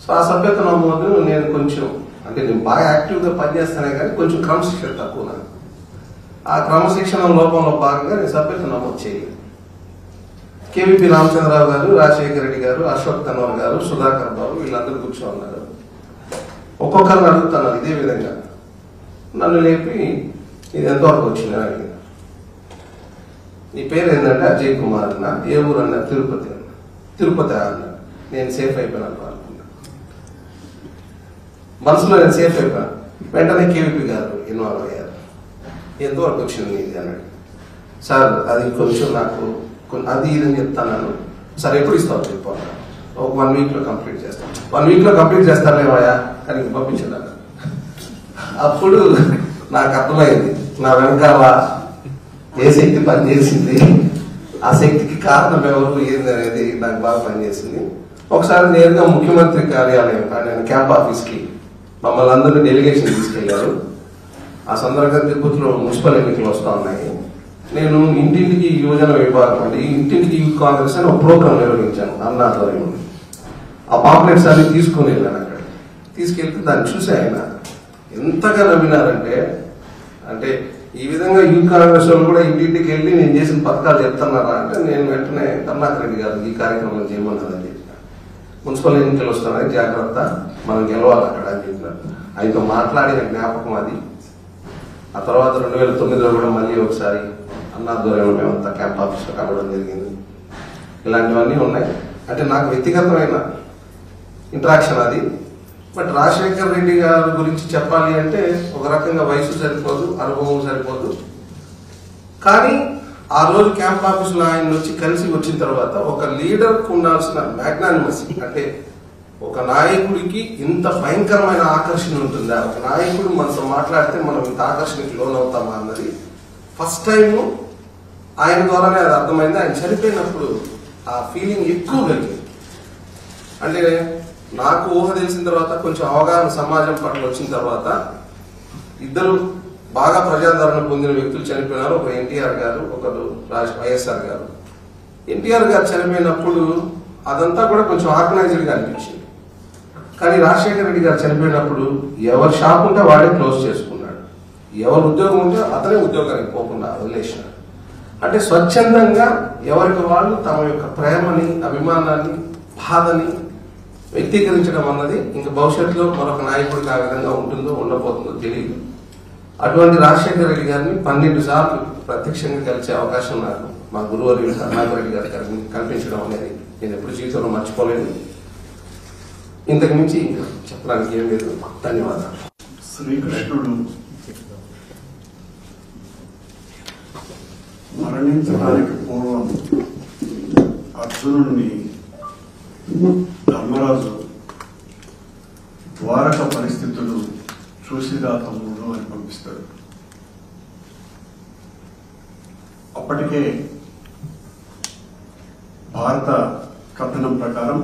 సో ఆ సభ్యత్వ నమోదు నేను కొంచెం అంటే నేను బాగా యాక్టివ్ గా పనిచేస్తానే కానీ కొంచెం క్రమశిక్షణ తక్కువ నాకు. ఆ క్రమశిక్షణ లోపంలో భాగంగా నేను సభ్యత్వ నమోదు చేయలేదు. కేవీపీ రామచంద్రరావు గారు, రాజశేఖర రెడ్డి గారు, అశోక్ తన్వర్ గారు, సుధాకర్ బాబు వీళ్ళందరూ కూర్చోన్నారు. ఒక్కొక్కరిని అడుగుతున్నారు ఇదే విధంగా. నన్ను లేపి ఇది ఎంతవరకు వచ్చిందని అడిగింది. నీ పేరు ఏంటంటే అజయ్ కుమార్ అన్న, ఏ ఊరు అన్న, తిరుపతి అన్న. తిరుపతి అన్న. నేను సేఫ్ అయిపోయినాను అనుకున్నా, మనసులో నేను సేఫ్ అయిపోయాను. వెంటనే కేవీపీ గారు ఇన్వాల్వ్ అయ్యారు. ఎంతవరకు వచ్చింది నీది అన్నాడు. సార్ అది కొంచెం నాకు అది ఇదని చెప్తాను. సార్ ఎప్పుడు ఇస్తావు చెప్పు, ఒక 1 వీక్ లో కంప్లీట్ చేస్తాను. 1 వీక్ లో కంప్లీట్ చేస్తానేమయ్యా కానీ పంపించడా. అప్పుడు నాకు అర్థమైంది నా వెనకాల ఏ శక్తి పనిచేసింది, ఆ శక్తికి కారణం ఎవరు ఏంది అనేది నాకు బాగా పనిచేసింది. ఒకసారి నేరుగా ముఖ్యమంత్రి కార్యాలయం ఆయన క్యాంప్ ఆఫీస్ కి మమ్మల్ని అందరినీ డెలిగేషన్ తీసుకెళ్లారు. ఆ సందర్భంగా తిరుపతిలో మున్సిపల్ ఎన్నికలు వస్తా ఉన్నాయి. నేను ఇంటింటికి యువజన విభాగం అంటే ఇంటింటికి యూత్ కాంగ్రెస్ అని ఒక ప్రోగ్రాం నిర్వహించాను అన్నాధ్వర్యంలో. ఆ పాంప్లెట్స్ అన్ని తీసుకుని వెళ్ళాను. అక్కడ తీసుకెళ్తే దాన్ని చూసి ఆయన ఎంతగా నవ్వినారంటే, అంటే ఈ విధంగా యూత్ కాంగ్రెస్ వాళ్ళు కూడా ఇంటింటికి వెళ్ళి నేను చేసిన పథకాలు చెప్తున్నారా అంటే నేను వెంటనే కరుణాకర్ రెడ్డి గారు ఈ కార్యక్రమం చేయమన్నారని చెప్పిన. మున్సిపల్ ఎన్నికలు వస్తున్నాయి జాగ్రత్త, మనం గెలవాలి అక్కడ అని చెప్పినారు. ఆయనతో మాట్లాడిన జ్ఞాపకం అది. ఆ తర్వాత 2009లో కూడా మళ్ళీ ఒకసారి అన్నాధ్వర్యంలో మేమంతా క్యాంప్ ఆఫీస్లో కలవడం జరిగింది. ఇలాంటివన్నీ ఉన్నాయి. అంటే నాకు వ్యక్తిగతమైన ఇంటరాక్షన్ అది. బట్ రాజశేఖర్ రెడ్డి గారి గురించి చెప్పాలి అంటే ఒక రకంగా వయసు సరిపోదు, అనుభవం సరిపోదు. కానీ ఆ రోజు క్యాంప్ ఆఫీసులో ఆయన వచ్చి కలిసి వచ్చిన తర్వాత ఒక లీడర్కు ఉండాల్సిన మ్యాగ్నానిమసీ, అంటే ఒక నాయకుడికి ఇంత భయంకరమైన ఆకర్షణ ఉంటుందా, ఒక నాయకుడు మనతో మాట్లాడితే మనం ఇంత ఆకర్షణకి లోనవుతామా అన్నది ఫస్ట్ టైం ఆయన ద్వారానే అది అర్థమైంది. ఆయన చనిపోయినప్పుడు ఆ ఫీలింగ్ ఎక్కువ కలిగింది. అంటే నాకు ఊహ తెలిసిన తర్వాత కొంచెం అవగాహన సమాజం పట్ల వచ్చిన తర్వాత ఇద్దరు బాగా ప్రజాదరణ పొందిన వ్యక్తులు చనిపోయినారు. ఒక ఎన్టీఆర్ గారు, ఒకరు వైఎస్ఆర్ గారు. ఎన్టీఆర్ గారు చనిపోయినప్పుడు అదంతా కూడా కొంచెం ఆర్గనైజ్డ్ గా అనిపించింది. కానీ రాజశేఖర రెడ్డి గారు చనిపోయినప్పుడు ఎవరి షాప్ ఉంటే వాడే క్లోజ్ చేసుకున్నాడు, ఎవరు ఉద్యోగం ఉంటే అతనే ఉద్యోగానికి పోకుండా వదిలేసినాడు. అంటే స్వచ్ఛందంగా ఎవరికి వాళ్ళు తమ యొక్క ప్రేమని, అభిమానాన్ని, బాధని వ్యక్తీకరించడం అన్నది ఇంకా భవిష్యత్తులో మరొక నాయకుడికి ఆ విధంగా ఉంటుందో ఉండబోతుందో తెలియదు. అటువంటి రాజశేఖర రెడ్డి గారిని 12 సార్లు ప్రత్యక్షంగా కలిసే అవకాశం నాకు మా గురువర్యులు కరుణాకర్ రెడ్డి గారు కల్పించడం అనేది నేను ఎప్పుడు జీవితంలో మర్చిపోలేదు. ఇంతకు మించి చెప్పడానికి ఏం లేదు. ధన్యవాదాలు. శ్రీకృష్ణుడు మరణించడానికి పూర్వం అర్జునుడిని ధర్మరాజు ద్వారక పరిస్థితులు చూసిరా తమ్ముడు అని పంపిస్తాడు. అప్పటికే భారత కథనం ప్రకారం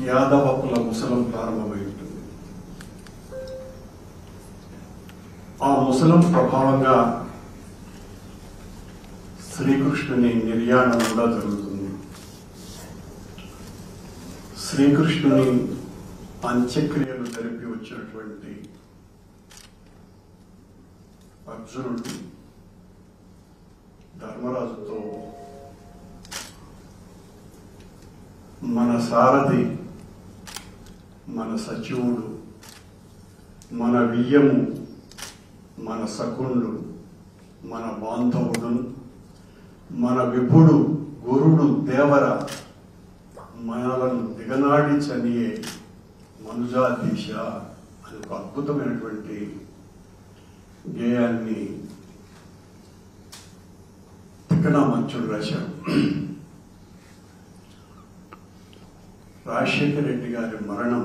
యాదవ కుల ముసలం ప్రారంభమై ఉంటుంది. ఆ ముసలం ప్రభావంగా శ్రీకృష్ణుని నిర్యాణం కూడా జరుగుతుంది. శ్రీకృష్ణుని అంత్యక్రియలు జరిపి వచ్చినటువంటి అర్జునుడు ధర్మరాజుతో మన సారథి, మన సచివుడు, మన వియ్యము, మన సకుణుడు, మన బాంధవుడు, మన విభుడు, గురుడు, దేవర మనలను దిగనాడి చనియే మనుజాధీశ అని ఒక అద్భుతమైనటువంటి గేయాన్ని తిక్కన మంచుడు రాశారు. రాజశేఖర రెడ్డి గారి మరణం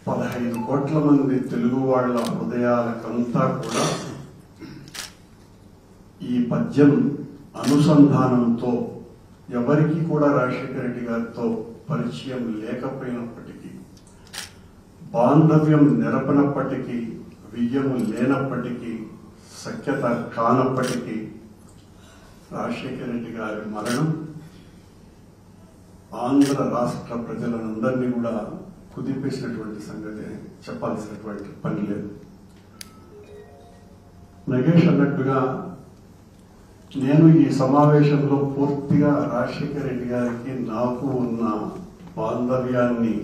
15 కోట్ల మంది తెలుగు వాళ్ళ హృదయాలకంతా కూడా ఈ పద్యం అనుసంధానంతో, ఎవరికి కూడా రాజశేఖర రెడ్డి గారితో పరిచయం లేకపోయినప్పటికీ, బాంధవ్యం నెరపనప్పటికీ, వియ్యము లేనప్పటికీ, సఖ్యత కానప్పటికీ రాజశేఖర రెడ్డి గారి మరణం ఆంధ్ర రాష్ట్ర ప్రజలందరినీ కూడా కుదిపేసినటువంటి సంగతి చెప్పాల్సినటువంటి పని లేదు. నగేష్ అన్నట్టుగా నేను ఈ సమావేశంలో పూర్తిగా రాజశేఖర రెడ్డి గారికి నాకు ఉన్న బాంధవ్యాన్ని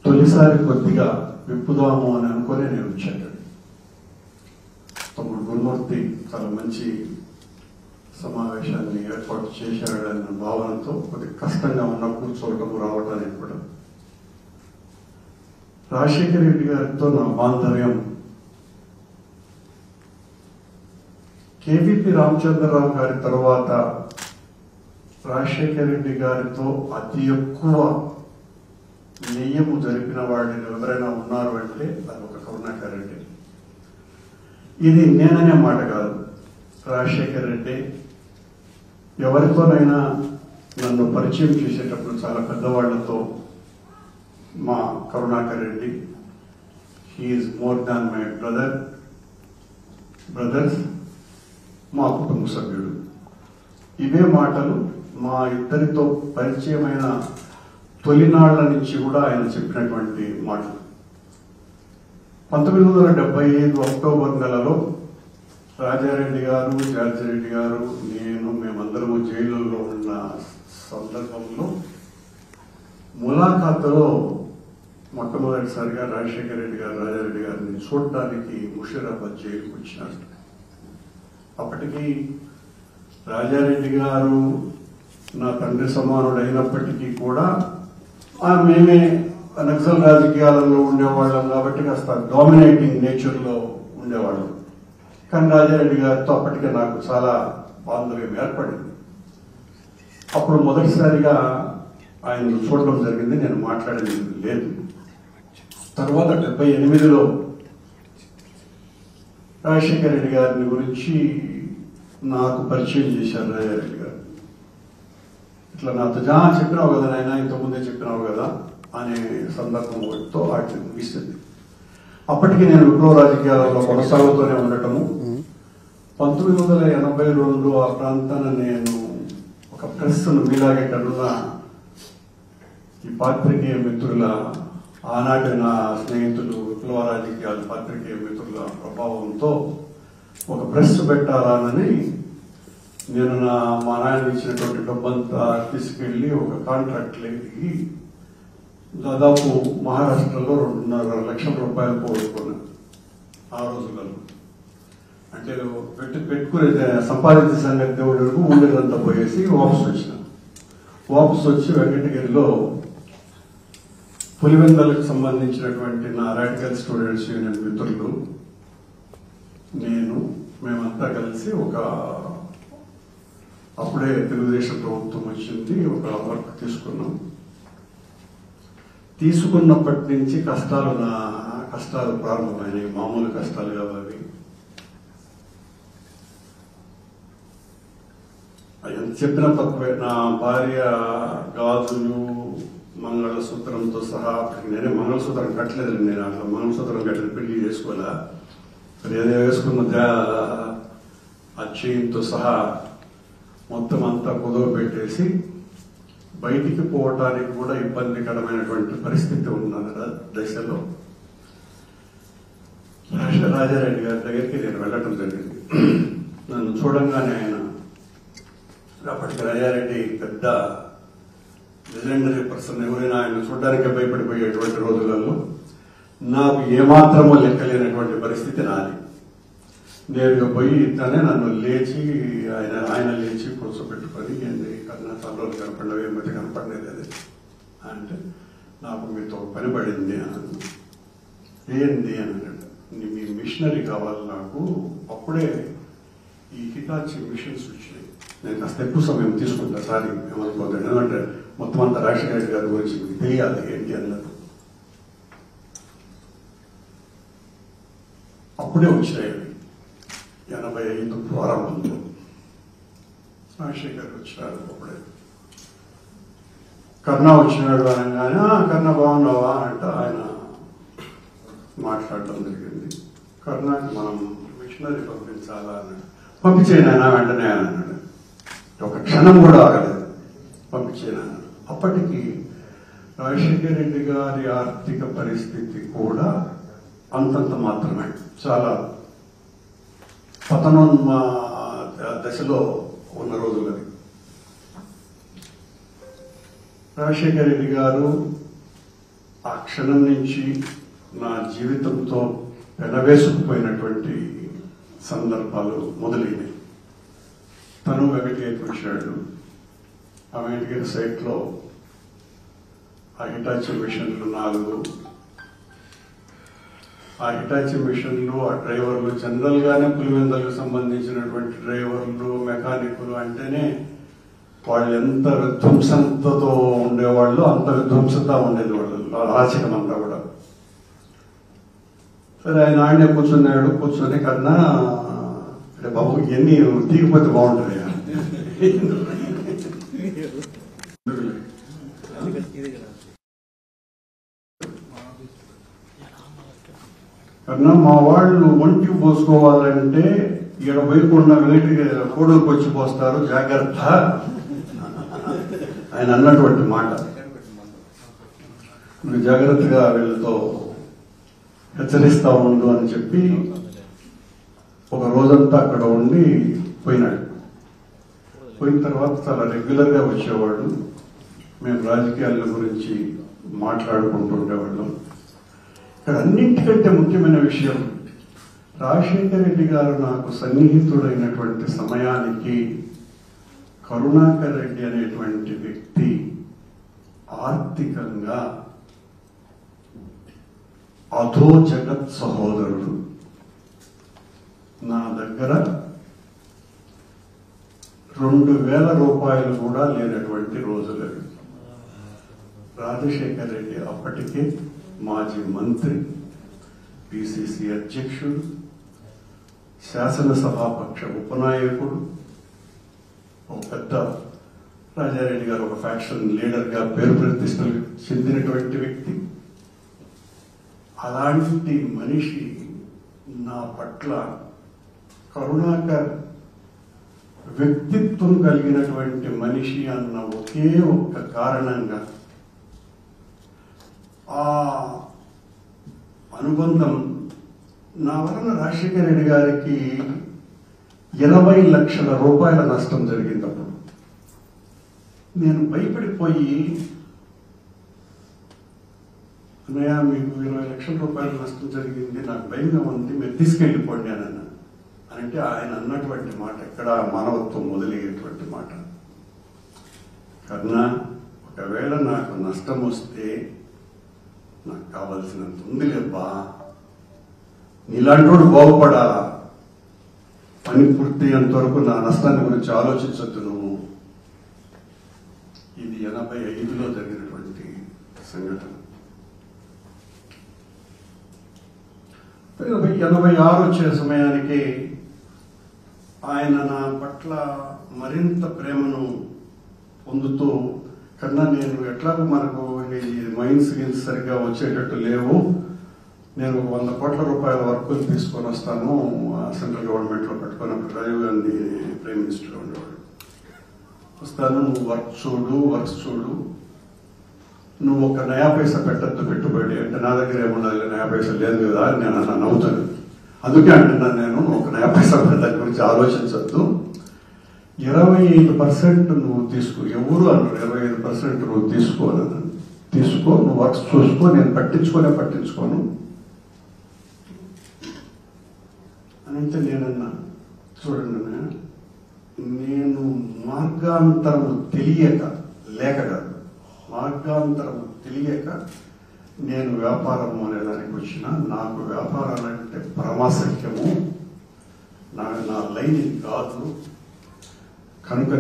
తొలిసారి కొద్దిగా విప్పుదాము అని అనుకునే నేను వచ్చాను. తమ్ముడు గురుమూర్తి చాలా మంచి సమావేశాన్ని ఏర్పాటు చేశాడన్న భావనతో కొద్దిగా కష్టంగా ఉన్న కూర్చోవటం రావటానికి కూడా. రాజశేఖర రెడ్డి గారితో నా బాంధవ్యం కేవీపీ రామచంద్రరావు గారి తర్వాత రాజశేఖర రెడ్డి గారితో అతి ఎక్కువ నియము జరిపిన వాడిని ఎవరైనా ఉన్నారు అంటే అది ఒక కరుణాకర్ రెడ్డి. ఇది నేననే మాట కాదు, రాజశేఖర రెడ్డి ఎవరితోనైనా నన్ను పరిచయం చేసేటప్పుడు చాలా పెద్దవాళ్లతో మా Karunakar Reddy, he is more than my brothers, మా కుటుంబ సభ్యుడు. ఇవే మాటలు మా ఇద్దరితో పరిచయమైన తొలినాళ్ల నుంచి కూడా ఆయన చెప్పినటువంటి మాటలు. 1975 అక్టోబర్ నెలలో రాజారెడ్డి గారు, జార్జిరెడ్డి గారు, నేను, మేమందరము జైలులో ఉన్న సందర్భంలో ములాఖాతులో మొట్టమొదటిసారిగా రాజశేఖర రెడ్డి గారు రాజారెడ్డి గారిని చూడటానికి ముషీరాబాద్ జైలుకు వచ్చినారు. అప్పటికి రాజారెడ్డి గారు నా తండ్రి సమానుడు అయినప్పటికీ కూడా మేమే నక్సల్ రాజకీయాలలో ఉండేవాళ్ళం కాబట్టి కాస్త డామినేటింగ్ నేచర్ లో ఉండేవాళ్ళం. కానీ రాజారెడ్డి గారితో అప్పటికే నాకు చాలా బాంధవ్యం ఏర్పడింది. అప్పుడు మొదటిసారిగా ఆయన చూడడం జరిగింది, నేను మాట్లాడేది లేదు. తర్వాత 78లో రాజశేఖర రెడ్డి గారిని గురించి నాకు పరిచయం చేశారు రాజారెడ్డి గారు. ఇట్లా నాతో చెప్పినావు కదా నాయన, ఇంతకుముందే చెప్పినావు కదా అనే సందర్భంతో వాటిని ముగిస్తుంది. అప్పటికి నేను విప్లవ రాజకీయాలలో కొనసాగుతూనే ఉండటము. 1982 ఆ ప్రాంతాన నేను ఒక ప్రెస్ను మీలాగేటనున్న ఈ పాత్రికేయ మిత్రుల, ఆనాటి నా స్నేహితులు విప్లవ రాజకీయాల పాత్రికేయ మిత్రుల ప్రభావంతో ఒక ప్రెస్ పెట్టాలని నేను మా నాయన ఇచ్చినటువంటి డబ్బంతా తీసుకెళ్లి ఒక కాంట్రాక్ట్ లేకి దాదాపు మహారాష్ట్రలో 2.5 లక్షల రూపాయలు పోగొట్టుకున్నాను ఆ రోజులలో. అంటే పెట్టుకునే సంపాదించే సంగతి దేవుడు ఉండేదంతా పోయేసి వాపసు వచ్చి వెంకటగిరిలో పులివెందలకు సంబంధించినటువంటి నా రాడికల్ స్టూడెంట్స్ యూనియన్ మిత్రులు, నేను, మేమంతా కలిసి అప్పుడే తెలుగుదేశం ప్రభుత్వం వచ్చింది, ఒక వర్క్ తీసుకున్నాం. తీసుకున్నప్పటి నుంచి కష్టాలు కష్టాలు ప్రారంభమైనవి. మామూలు కష్టాలు కావు అవి. ఎంత చెప్పినా తక్కువే. నా భార్య గాజులు మంగళసూత్రంతో సహా, నేనే మంగళసూత్రం కట్టలేదు, నేను అట్లా మంగళసూత్రం కట్టలేదు, పెళ్లి చేసుకోలే. ఏదో వేసుకున్న ఆ చైన్తో సహా మొత్తం అంతా కుదవ పెట్టేసి బయటికి పోవటానికి కూడా ఇబ్బందికరమైనటువంటి పరిస్థితి ఉన్న దశలో రాజారెడ్డి గారి దగ్గరికి నేను వెళ్ళటం జరిగింది. నన్ను చూడంగానే ఆయన, అప్పటికి రాజారెడ్డి పెద్ద లెజెండరీ పర్సన్, ఎవరైనా ఆయన చూడడానికి భయపడిపోయేటువంటి రోజులలో నాకు ఏమాత్రమూ లెక్కలేనటువంటి పరిస్థితి నాది. నేరుగా పోయి తనే నన్ను లేచి ఆయన లేచి కూర్చోబెట్టుకొని, ఏంటి కన్నా చాలా రోజులు కనపడినవి, ఏమైతే కనపడలేదు అది అంటే, నాకు మీతో పని పడింది అన్నాను. ఏంది అని అన్నాడు. మీ మిషనరీ కావాలి నాకు. అప్పుడే ఈ హిటాచి మిషన్స్ వచ్చినాయి. నేను కాస్త ఎక్కువ సమయం తీసుకుంటా, సారీ ఏమనుకోలేదు, ఎందుకంటే మొత్తం అంతా రాజశేఖర గారి గురించి మీకు తెలియాలి ఏంటి అన్నది. అప్పుడే వచ్చినాయి 85 ప్రారంభంలో రాజశేఖర్ వచ్చినాడు. అప్పుడే కర్ణా వచ్చినాడు అనగానే, కర్ణా బాగున్నావా అంటే ఆయన మాట్లాడటం జరిగింది. కర్ణాకి మనం మిషనరీ పంపించాలా అన్నాడు. పంపించేయను ఆయన వెంటనే అన్నాడు. ఒక క్షణం కూడా ఆగలేదు, పంపించేయను అన్నాడు. అప్పటికి రాజశేఖర రెడ్డి గారి ఆర్థిక పరిస్థితి కూడా అంతంత మాత్రమే, చాలా పతనోన్మ దశలో ఉన్న రోజులది. రాజశేఖర రెడ్డి గారు ఆ క్షణం నుంచి నా జీవితంతో పెనవేసుకుపోయినటువంటి సందర్భాలు మొదలైనవి. తను వెంకటగిరికి వచ్చాడు. ఆ వెంకటగిరి సైట్లో ఆ హిటాచి మిషన్లు 4, ఆ హిటాచి మిషన్లు, ఆ డ్రైవర్లు, జనరల్ గానే పులివెందులకు సంబంధించినటువంటి డ్రైవర్లు, మెకానికులు అంటేనే వాళ్ళు ఎంత విధ్వంసంతో ఉండేవాళ్ళు, అంత విధ్వంసత ఉండేది వాళ్ళు రాచకం అంతా కూడా. సరే ఆయన ఆడనే కూర్చున్నాడు. కూర్చొని కన్నా బాబు ఇవన్నీ తీగిపోతే బాగుంటుంది కన్నా మా వాళ్ళు ఒంటి పోసుకోవాలంటే ఇక్కడ పోయకుండా వెలిటికి కోడలకు వచ్చి పోస్తారు, జాగ్రత్త ఆయన అన్నటువంటి మాట. నువ్వు జాగ్రత్తగా వీళ్ళతో హెచ్చరిస్తా ఉండు అని చెప్పి ఒక రోజంతా అక్కడ ఉండి పోయినాడు. పోయిన తర్వాత చాలా రెగ్యులర్ గా వచ్చేవాడు. మేము రాజకీయాల గురించి మాట్లాడుకుంటుండేవాళ్ళం. ఇక్కడ అన్నింటికంటే ముఖ్యమైన విషయం, రాజశేఖర రెడ్డి గారు నాకు సన్నిహితుడైనటువంటి సమయానికి కరుణాకర్ రెడ్డి అనేటువంటి వ్యక్తి ఆర్థికంగా అధో జగత్ సహోదరుడు. నా దగ్గర 2,000 రూపాయలు కూడా లేనటువంటి రోజులు. రాజశేఖర రెడ్డి అప్పటికే మాజీ మంత్రి, పిసిసి అధ్యక్షుడు, శాసనసభాపక్ష ఉపనాయకుడు, ఒక పెద్ద రాజారెడ్డి గారు ఒక ఫ్యాక్షన్ లీడర్ గా పేరు ప్రతిష్టలు చెందినటువంటి వ్యక్తి. అలాంటి మనిషి నా పట్ల కరుణాకర్ వ్యక్తిత్వం కలిగినటువంటి మనిషి అన్న ఒకే ఒక్క కారణంగా ఆ అనుబంధం నా వలన రాజశేఖర రెడ్డి గారికి 80 లక్షల రూపాయల నష్టం జరిగినప్పుడు నేను భయపడిపోయి, అన్నయ్య మీకు 20 లక్షల రూపాయల నష్టం జరిగింది, నాకు భయంగా ఉంది, మీరు తీసుకెళ్ళిపోండి అని అన్నా. అంటే ఆయన అన్నటువంటి మాట ఎక్కడ మానవత్వం మొదలయ్యేటువంటి మాట. కన్నా ఒకవేళ నాకు నష్టం వస్తే నాకు కావాల్సినంత ఉంది లేబ్బా, నీలాంటి బాగుపడాలా, పని పూర్తయ్యేంత వరకు నా నష్టాన్ని గురించి ఆలోచించద్దు నువ్వు. ఇది 85లో జరిగినటువంటి సంఘటన. 86 వచ్చే సమయానికి ఆయన నా పట్ల మరింత ప్రేమను పొందుతూ, కన్నా నేను ఎట్లాగో మనకు మైన్స్ గిన్స్ సరిగ్గా వచ్చేటట్టు లేవు, నేను 100 కోట్ల రూపాయల వర్కులు తీసుకొని వస్తాను, సెంట్రల్ గవర్నమెంట్లో పెట్టుకున్నప్పుడు రాజీవ్ గాంధీ ప్రైమ్ మినిస్టర్ ఉండేవాడు, వస్తాను, నువ్వు వర్క్స్ చూడు, నువ్వు ఒక నయా పైసా పెట్టద్దు పెట్టుబడి అంటే, నా దగ్గర ఏముండాలి, నయా పైసా లేదు కదా అని నేను అన్నా, నవ్వుతాను. అందుకే అంటున్నాను, నేను ఒక నయా పైసా దాని గురించి ఆలోచించద్దు, 25% నువ్వు తీసుకో, ఎవరు అన్నారు 25% నువ్వు తీసుకో, నువ్వు వర్క్స్ చూసుకో, నేను పట్టించుకోను అని అంటే నేనన్నా, చూడండి నేను మార్గాంతరం తెలియక నేను వ్యాపారము అనేదానికి వచ్చిన, నాకు వ్యాపారాలంటే పరమాసక్యము, నా లైన్ కాదు, కనుక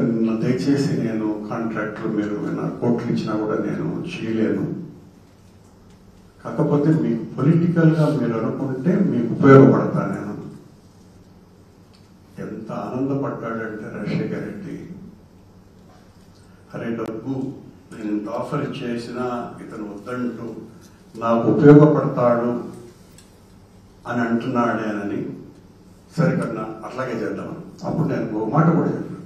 దయచేసి నేను కాంట్రాక్ట్లు మీరు నా కోట్లు ఇచ్చినా కూడా నేను చేయలేను, కాకపోతే మీకు పొలిటికల్గా మీరు అనుకుంటే మీకు ఉపయోగపడతా నేను. ఎంత ఆనందపడ్డాడంటే రాజశేఖర్ రెడ్డి, అరే డబ్బు నేను ఇంత ఆఫర్ చేసినా ఇతను వద్దంటూ నాకు ఉపయోగపడతాడు అని అంటున్నాడేనని, సరే కన్నా అట్లాగే చేద్దామని. అప్పుడు నేను ఒక మాట కూడా చెప్పాను,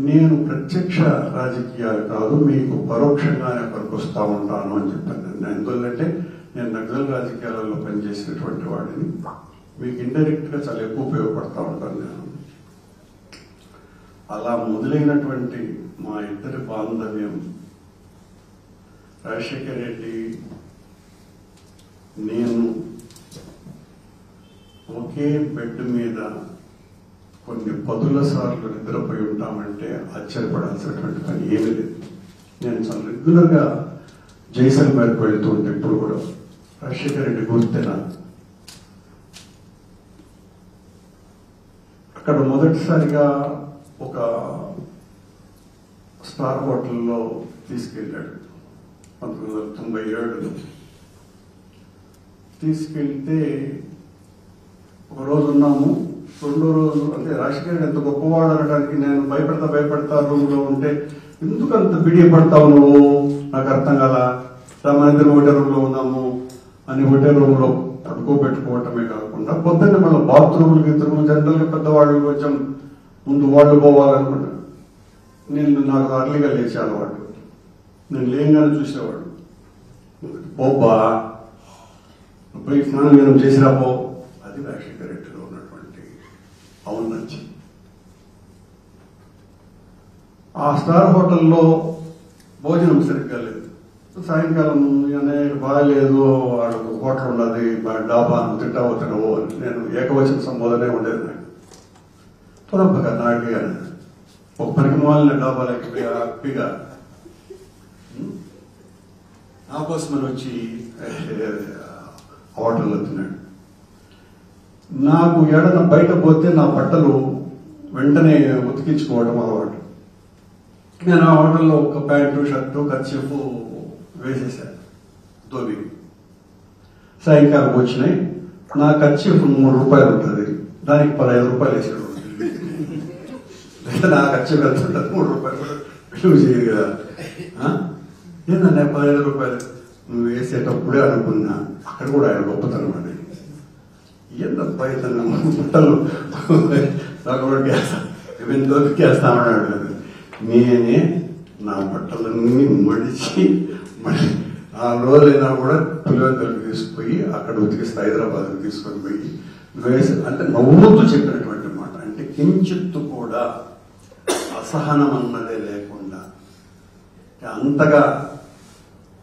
నేను ప్రత్యక్ష రాజకీయాలు కాదు, మీకు పరోక్షంగానే పనికొస్తా ఉంటాను అని చెప్పాను. ఎందుకంటే నేను నక్సల్ రాజకీయాలలో పనిచేసినటువంటి వాడిని, మీకు ఇండైరెక్ట్ గా చాలా ఎక్కువ ఉపయోగపడతా ఉంటాను నేను. అలా మొదలైనటువంటి మా ఇద్దరి బాంధవ్యం, రాజశేఖర్ రెడ్డి నేను ఒకే బెడ్ మీద కొన్ని 10 సార్లు నిద్రపోయి ఉంటామంటే ఆశ్చర్యపడాల్సినటువంటి పని ఏమీ లేదు. నేను చాలా రెగ్యులర్గా జైసల్మేర్కి వెళ్తూ ఉంటే ఇప్పుడు కూడా రాజశేఖర్ రెడ్డి గుర్తేనా, అక్కడ మొదటిసారిగా ఒక స్టార్ హోటల్లో తీసుకెళ్ళాడు 1997లో. తీసుకెళ్తే ఒక రోజు ఉన్నాము, రెండో రోజు అంటే రాజశేఖర్ ఎంత గొప్పవాడు అనడానికి నేను భయపడతా రూమ్లో ఉంటే, ఎందుకంత బిడియపడతావు నువ్వు, నాకు అర్థం కదా, మన ఇద్దరు ఒకటే రూమ్లో ఉన్నాము అని ఒకటే రూమ్లో పడుకోబెట్టుకోవటమే కాకుండా పొద్దున్నే మళ్ళీ బాత్రూమ్లకి జనరల్గా పెద్దవాళ్ళు కొంచెం ముందు వాళ్ళు పోవాలనుకుంటా, నాకు అర్లీగా లేచే అలవాటు, నేను లేయంగానే చూసేవాడు, పోబ్బా పోయి స్నానం చేసిరా పో. అది రాజశేఖర్ రెడ్డిలో ఉన్నటువంటి ఔన్నత్యం. ఆ స్టార్ హోటల్లో భోజనం సరిగ్గా లేదు, సాయంకాలం బాగాలేదు, వాళ్ళకు హోటల్ ఉన్నది డాబా తింటావో అని నేను ఏకవచన సంబోధనే ఉండేది. నాకు పొదప్పగా నాటి అని ఒక పనికి మాలిన డాబాలకి హ్యాపీగా నా కోసమని వచ్చి హోటల్లో తిన్నాడు. నాకు ఏడన బయట పోతే నా బట్టలు వెంటనే ఉతికించుకోవడం అలవాటు. నేను ఆ హోటల్లో ఒక ప్యాంటు షర్టు కర్చీఫ్ వేసేసాను దోబి. సాయంకాలం వచ్చినాయి, నా ఖర్చీఫ్ 3 రూపాయలు ఉంటుంది, దానికి 15 రూపాయలు వేసాడు. లేదా నా ఖర్చు వెళ్తుంటుంది 3 రూపాయలు షూజ్ చేయదు కదా. ఏంటన్నా 15 రూపాయలు నువ్వు వేసేటప్పుడే అనుకున్నా, అక్కడ కూడా ఆయన గొప్పతనం అది. ఏంటబ్బా ఇతను బట్టలు దోపికేస్తామన్నాడు. నేనే నా బట్టలన్నీ మడిచి మళ్ళీ 4 రోజులైనా కూడా పులివెందులకు తీసుకుపోయి అక్కడ ఉతికిస్తే హైదరాబాద్కి తీసుకొని పోయి వేసి, అంటే నవ్వుతూ చెప్పినటువంటి మాట. అంటే కించిత్తు కూడా అసహనం అన్నదే లేకుండా అంతగా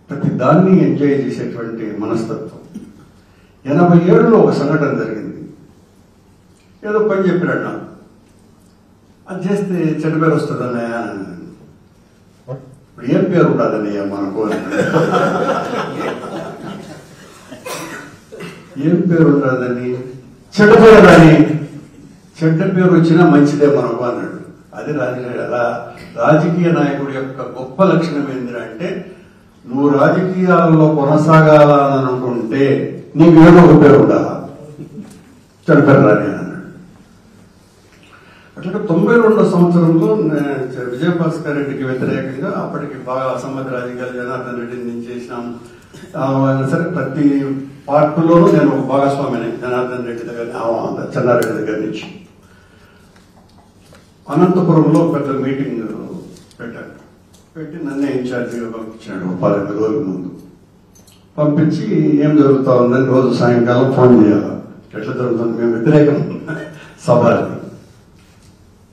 ప్రతి దాన్ని ఎంజాయ్ చేసేటువంటి మనస్తత్వం. 87లో ఒక సంఘటన జరిగింది. ఏదో పని చెప్పినాడు నాకు, అది చేస్తే చెడ్డ పేరు వస్తుందన్నయ్య. ఇప్పుడు ఏం పేరు ఉండదన్నయ్య మనకు, ఏం పేరు ఉండదని, చెడ్డ పేరు రాని, చెడ్డ పేరు వచ్చినా మంచిదే మనకు అన్నాడు. అది రాజకీయ నాయకుడి యొక్క గొప్ప లక్షణం ఏంటంటే, నువ్వు రాజకీయాలలో కొనసాగాలని అనుకుంటే నీకు ఏదో ఒక పేరు ఉండాలా. చనిపోయారు రాని అన్నాడు. అట్లాగే 92 సంవత్సరంలో విజయభాస్కర్ రెడ్డికి వ్యతిరేకంగా అప్పటికి బాగా అసమ్మతి రాజకీయాలు జనార్దన్ రెడ్డిని నేను చేసినాం. సరే ప్రతి పార్టీలోనూ నేను ఒక భాగస్వామిని, జనార్దన్ రెడ్డి దగ్గర, చెన్నారెడ్డి దగ్గర నుంచి. అనంతపురంలో పెద్ద మీటింగ్ పెట్టారు. పెట్టి నన్నే ఇన్ఛార్జిగా పంపించాడు 15 రోజుల ముందు. పంపించి ఏం జరుగుతా ఉందని రోజు సాయంకాలం ఫోన్ చేయాలి. ఎట్లా జరుగుతుంది, మేము వ్యతిరేకం సభ,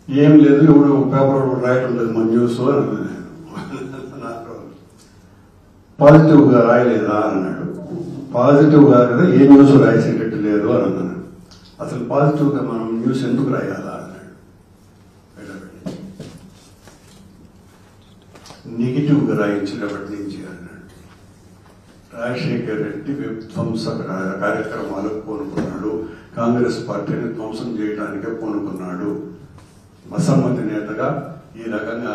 ఏం లేదు, ఇప్పుడు పేపర్ రాయటం లేదు మన న్యూస్ అని. పాజిటివ్ గా రాయలేదా అన్నాడు. పాజిటివ్ గా కదా, ఏ న్యూస్ రాసేటట్టు లేదు అని అన్నాడు. అసలు పాజిటివ్ గా మనం న్యూస్ ఎందుకు రాయాలా అన్నాడు. నెగిటివ్ గా రాయించినప్పటి నుంచి అన్నాడు. రాజశేఖర్ రెడ్డి విధ్వంస కార్యక్రమాలకు పూనుకున్నాడు, కాంగ్రెస్ పార్టీని ధ్వంసం చేయడానికే పూనుకున్నాడు, అసమ్మతి నేతగా ఈ రకంగా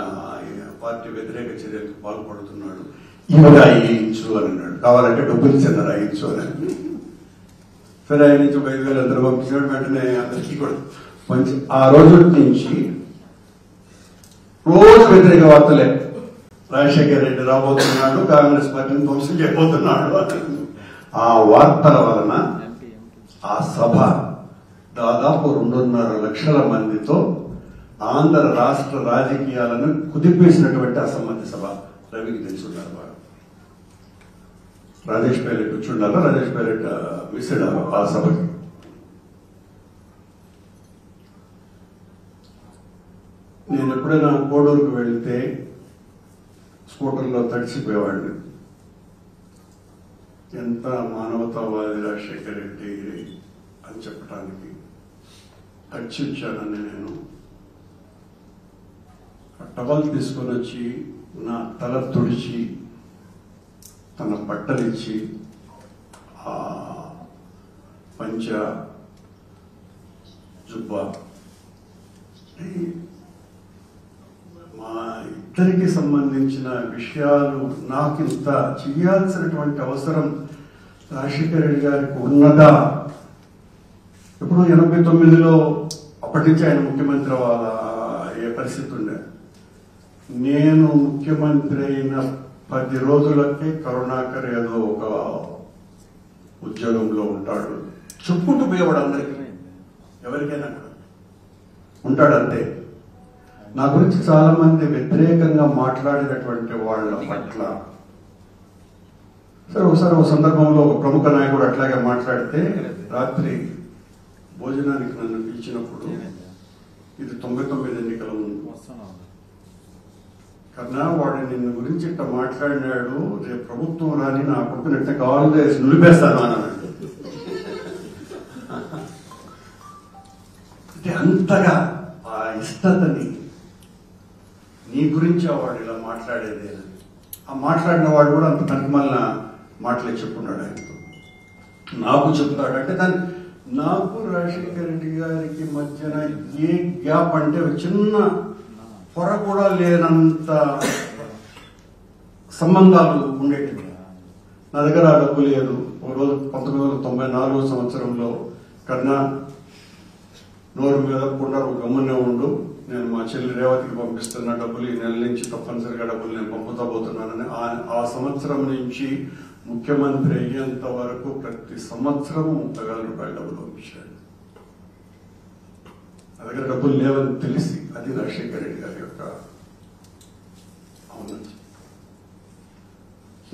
పార్టీ వ్యతిరేక చర్యలకు పాల్పడుతున్నాడు, ఇవి రాయించు అని అన్నాడు. కావాలంటే డబ్బులు చిన్న రాయించు అని. సరే, ఆయన నుంచి 5,000 అందరూ పంపించాడు. వెంటనే అందరికీ కూడా మంచి. ఆ రోజు నుంచి రోజు వ్యతిరేక వార్తలే, రాజశేఖర్ రెడ్డి రాబోతున్నాడు, కాంగ్రెస్ పార్టీని ధ్వంసం చేయబోతున్నాడు. ఆ వార్తల వలన ఆ సభ దాదాపు 2.5 లక్షల మందితో ఆంధ్ర రాష్ట్ర రాజకీయాలను కుదిపేసినటువంటి అసమ్మతి సభ. రవికి తెలుసున్నారు వాడు. రాజేష్ పైలట్ కూర్చుండాలా, రాజేష్ పైలట్ మిస్డ్ ఆ సభకి. నేను ఎప్పుడైనా కోడూరుకు వెళ్తే స్కూటర్లో తడిసిపోయేవాడిని. ఎంత మానవతావాది రాజశేఖర్ రెడ్డి అని చెప్పడానికి తడిచి వచ్చానని నేను. టవల్ తీసుకొని వచ్చి నా తల తుడిచి తన బట్టలిచ్చి ఆ పంచ జుబ్బా మా ఇద్దరికి సంబంధించిన విషయాలు నాకు ఇంత చేయాల్సినటువంటి అవసరం రాజశేఖర రెడ్డి గారికి ఉన్నదా? ఇప్పుడు 89లో అప్పటి నుంచి ఆయన ముఖ్యమంత్రి అయ్యే పరిస్థితి ఉండే. నేను ముఖ్యమంత్రి అయిన 10 రోజులకే కరుణాకర్ ఏదో ఒక ఉద్యోగంలో ఉంటాడు, చెప్పుకుంటూ పోయేవాడు అందరికీ, ఎవరికైనా ఉంటాడు అంతే. నా గురించి చాలా మంది వ్యతిరేకంగా మాట్లాడినటువంటి వాళ్ళ పట్ల సరే ఒకసారి ఒక సందర్భంలో ఒక ప్రముఖ నాయకుడు అట్లాగే మాట్లాడితే రాత్రి భోజనానికి నన్ను పిలిచినప్పుడు, ఇది 99 ఎన్నికల ముందు, కన్నా వాడు నిన్ను గురించి ఇట్లా మాట్లాడినాడు, రేపు ప్రభుత్వం రాని నా కొడుకుని ఎట్లా కావాలంటే నిలిపేస్తాను అన్నాడు. అంటే అంతగా ఆ ఇష్టతని నీ గురించి వాడు ఇలా మాట్లాడేది. ఆ మాట్లాడిన వాడు కూడా అంత పనికిమాలిన మాటలే చెప్పుకున్నాడు ఆయనతో. నాకు చెప్తాడు అంటే దాన్ని నాకు రాజశేఖర రెడ్డి గారికి మధ్యన ఏ గ్యాప్ అంటే చిన్న పొర కూడా లేనంత సంబంధాలు ఉండేటివి. నా దగ్గర ఆ డబ్బు లేదు. ఒక రోజు 1994 సంవత్సరంలో కన్నా నోరు మీద పుండరు గమ్మునే ఉండు, నేను మా చెల్లి రేవతికి పంపిస్తున్న డబ్బులు ఈ నెల నుంచి తప్పనిసరిగా డబ్బులు నేను పంపుతా పోతున్నానని ఆ సంవత్సరం నుంచి ముఖ్యమంత్రి అయ్యేంత వరకు ప్రతి సంవత్సరం 30,000 రూపాయల డబ్బులు పంపించాడు. నా దగ్గర డబ్బులు లేవని తెలిసి. అది రాజశేఖర రెడ్డి గారి యొక్క అవునండి.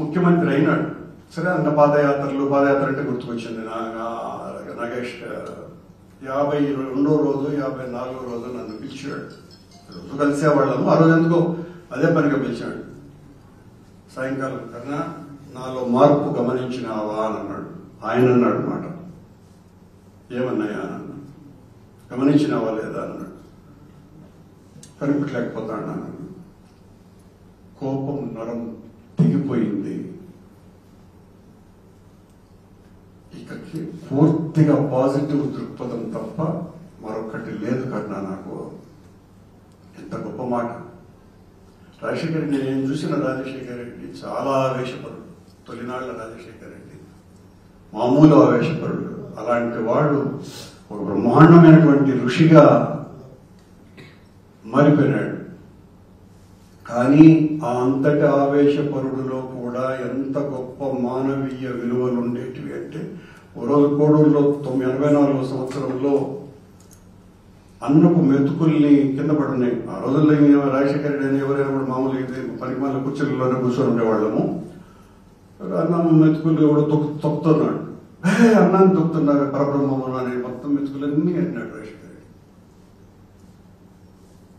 ముఖ్యమంత్రి అయినాడు. సరే అన్న పాదయాత్ర అంటే గుర్తుకొచ్చింది. నాగేష్ 52వ రోజు 54వ రోజు నన్ను పిలిచాడు. రోజు కలిసేవాళ్ళము. ఆ రోజు ఎందుకో అదే పనిగా పిలిచాడు. సాయంకాలం కన్నా నాలో మార్పు గమనించినావా అని అన్నాడు. ఆయన అన్నాడు మాట. ఏమన్నాయా అని అన్నాడు. గమనించినావా లేదా అన్నాడు. కనిపించలేకపోతాడు అన్నాడు. కోపం నరం తెగిపోయింది. ఇక్కడికి పూర్తిగా పాజిటివ్ దృక్పథం తప్ప మరొకటి లేదు కన్నా నాకు. ఎంత గొప్ప మాట. రాజశేఖర రెడ్డి, నేను చూసిన రాజశేఖర రెడ్డి చాలా ఆవేశపరుడు. తొలినాళ్ల రాజశేఖర రెడ్డి మామూలు ఆవేశపరుడు. అలాంటి వాడు ఒక బ్రహ్మాండమైనటువంటి ఋషిగా మారిపోయినాడు. కానీ ఆ అంతటి ఆవేశపరుడులో కూడా ఎంత గొప్ప మానవీయ విలువలు ఉండేటివి అంటే, ఓ రోజు కోడూరులో 1984 సంవత్సరంలో అన్నపు మెతుకుల్ని కింద పడున్నాయి. ఆ రోజుల్లో రాజశేఖర రెడ్డి అని ఎవరైనా కూడా మామూలు పనికి మళ్ళీ కుర్చీలలోనే కూర్చొని ఉండేవాళ్ళము. అన్నం మెతుకులు కూడా తొక్కుతున్నాడు. అన్నాన్ని తొక్కుతున్నా పరబ్రహ్మము అనే మొత్తం మెతుకులన్నీ అన్నాడు రాజశేఖర రెడ్డి.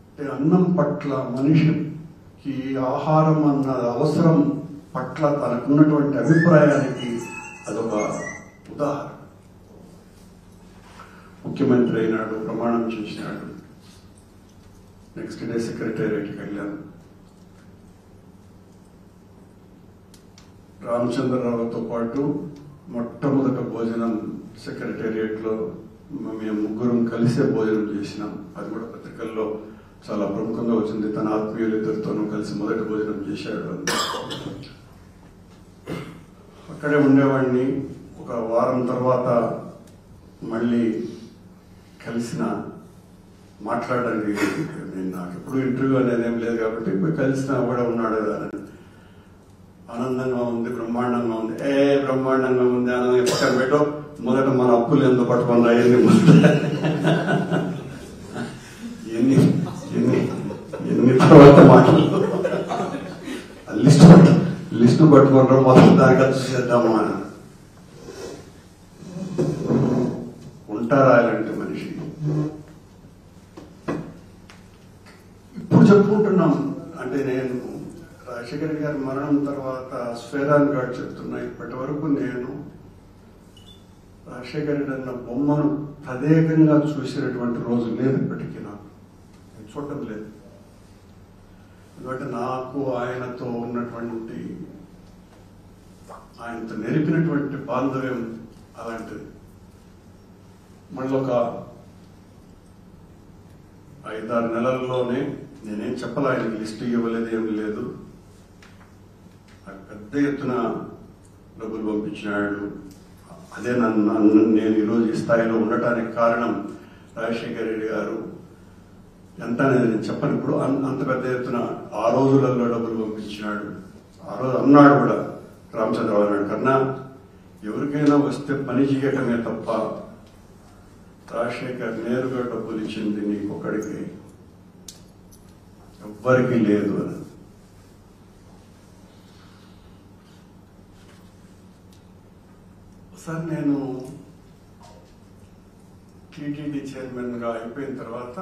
అంటే అన్నం పట్ల, మనిషికి ఆహారం అన్న అవసరం పట్ల తనకున్నటువంటి అభిప్రాయానికి అదొక ఉదాహరణ. ముఖ్యమంత్రి అయినాడు, ప్రమాణం చేసినాడు. నెక్స్ట్ డే సెక్రటేరియట్కి వెళ్ళాను. రామచంద్రరావుతో పాటు మొట్టమొదట భోజనం సెక్రటేరియట్లో మేము ముగ్గురం కలిసే భోజనం చేసినాం. అది కూడా పత్రికల్లో చాలా ప్రముఖంగా వచ్చింది. తన ఆత్మీయులిద్దరితోనూ కలిసి మొదటి భోజనం చేశాడు. అక్కడే ఉండేవాడిని. ఒక వారం తర్వాత మళ్ళీ కలిసిన మాట్లాడడానికి, నేను నాకు ఎప్పుడు ఇంటర్వ్యూ అనేది ఏం లేదు కాబట్టి కలిసిన కూడా ఉన్నాడు కదా. ఆనందంగా ఉంది, బ్రహ్మాండంగా ఉంది. బ్రహ్మాండంగా ఉంది, ఆనందంగా పక్కన పెట్టో, మొదట మన అప్పులు ఎందుకు పట్టుకున్నా, ఎన్ని తర్వాత మాటలు లిస్టు పట్టుకుంటాం, మొదలు దానికి ఖర్చు చేద్దాము అని. ఉంటారా ఇలాంటి మనిషి? ఇప్పుడు చెప్పుకుంటున్నాం అంటే, నేను రాజశేఖర రెడ్డి గారి మరణం తర్వాత స్ఫేరాన్ గారు చెప్తున్నా, ఇప్పటి వరకు నేను రాజశేఖర రెడ్డి అన్న బొమ్మను ప్రత్యేకంగా చూసినటువంటి రోజు లేదు. ఇప్పటికీ నాకు నేను చూడటం లేదు. ఎందుకంటే నాకు ఆయనతో ఉన్నటువంటి, ఆయనతో నెరిపినటువంటి బాంధవ్యం అలాంటిది. మళ్ళీ ఒక 5-6 నెలల్లోనే, నేనేం చెప్పాలి, ఆయనకి లిస్టు ఇవ్వలేదు, ఏం లేదు, పెద్ద ఎత్తున డబ్బులు పంపించినాడు. అదే నేను ఈరోజు ఈ స్థాయిలో ఉండటానికి కారణం రాజశేఖర రెడ్డి గారు. ఎంత అనేది నేను చెప్పను ఇప్పుడు. అంత పెద్ద ఎత్తున ఆ రోజులలో డబ్బులు పంపించినాడు. ఆ రోజు అన్నాడు కూడా రామచంద్రరావు నాయుడు, కన్నా ఎవరికైనా వస్తే పని చేయటమే తప్ప రాజశేఖర్ నేరుగా డబ్బులు ఇచ్చింది నీకొక్కడికి, ఎవ్వరికీ లేదు అని. సార్, నేను టీటీడీ చైర్మన్గా అయిపోయిన తర్వాత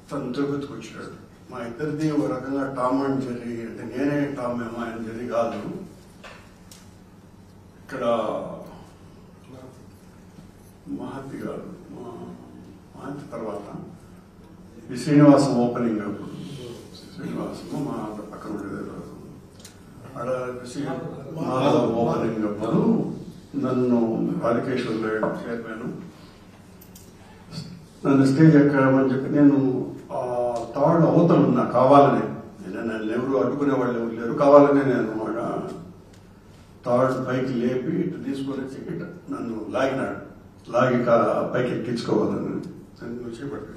తను తిరుపతికి వచ్చాడు. మా ఇద్దరిది ఒక రకంగా టామ్ అండ్ జెర్రీ. అంటే నేనే టామ్ ఏమో, ఆయన జెర్రీ కాదు. ఇక్కడ మహతి గారు, మహతి తర్వాత ఈ శ్రీనివాసం ఓపెనింగ్ అప్పుడు, శ్రీనివాసము మా పక్కన ఉండేది ఆడ ఓపెనింగ్ అప్పుడు నన్ను ఆదికేశ్వర్లో చైర్మన్ నన్ను స్టేజ్ ఎక్కడమని చెప్పి, నేను ఆ తాడు అవతలు ఉన్నా కావాలని, నన్ను ఎవరు అడ్డుకునే వాళ్ళు ఎవరు లేరు, కావాలని నేను తాడు పైకి లేపి ఇటు తీసుకొని వచ్చి నన్ను లాగినాడు. లాగి పైకి ఎక్కించుకోవాలని నువ్వు చేపట్టి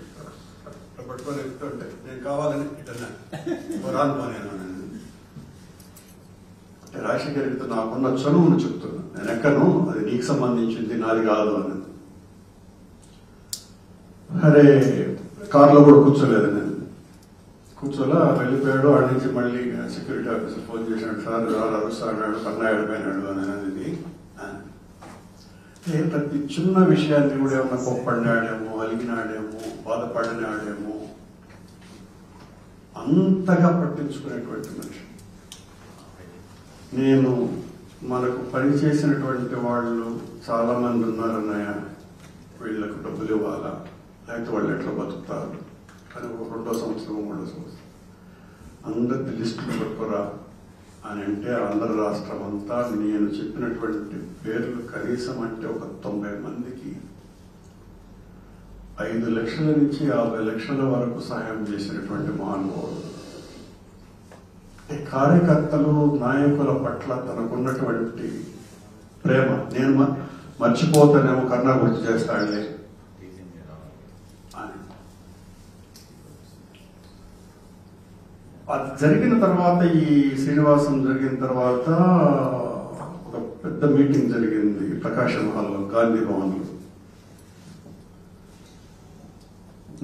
పట్టుకొని ఎక్కుతుంటే నేను కావాలని ఇటన్నా రాను నేను. అంటే రాజశేఖర రెడ్డితో నాకున్న చనువును చెప్తున్నా, నేను ఎక్కను, అది నీకు సంబంధించింది, నాది కాదు అని. అరే కారులో కూడా కూర్చోలేదు, నేను కూర్చోలా, వెళ్ళిపోయాడు. ఆడి నుంచి మళ్ళీ సెక్యూరిటీ ఆఫీసర్ ఫోన్ చేశాడు, సార్ అరుస్తాడు, కన్నాడు పోయినాడు అని అనేది. ప్రతి చిన్న విషయాన్ని కూడా ఏమన్నా కోప్పడినాడేమో, అలిగినాడేమో, బాధపడినాడేమో అంతగా పట్టించుకునేటువంటి మనిషి. నేను మనకు పనిచేసినటువంటి వాళ్ళు చాలా మంది ఉన్నారన్నయ్య, వీళ్ళకు డబ్బులు ఇవ్వాలా, లేకపోతే వాళ్ళు ఎట్లా బతుకుతారు అని 2వ సంవత్సరం 3వ సంవత్సరం అందరి లిస్టులు పట్టుకోరా అని అంటే, ఆంధ్ర రాష్ట్రం అంతా నేను చెప్పినటువంటి పేర్లు కనీసం అంటే ఒక 90 మందికి 5 లక్షల నుంచి 50 లక్షల వరకు సహాయం చేసినటువంటి మహానుభావుడు. కార్యకర్తలు, నాయకుల పట్ల తనకున్నటువంటి ప్రేమ. నేను మర్చిపోతానేమో కన్నా గుర్తు చేస్తాడులే అని. అది జరిగిన తర్వాత, ఈ శ్రీనివాసం జరిగిన తర్వాత ఒక పెద్ద మీటింగ్ జరిగింది ప్రకాశం హాల్లో, గాంధీ భవన్లో.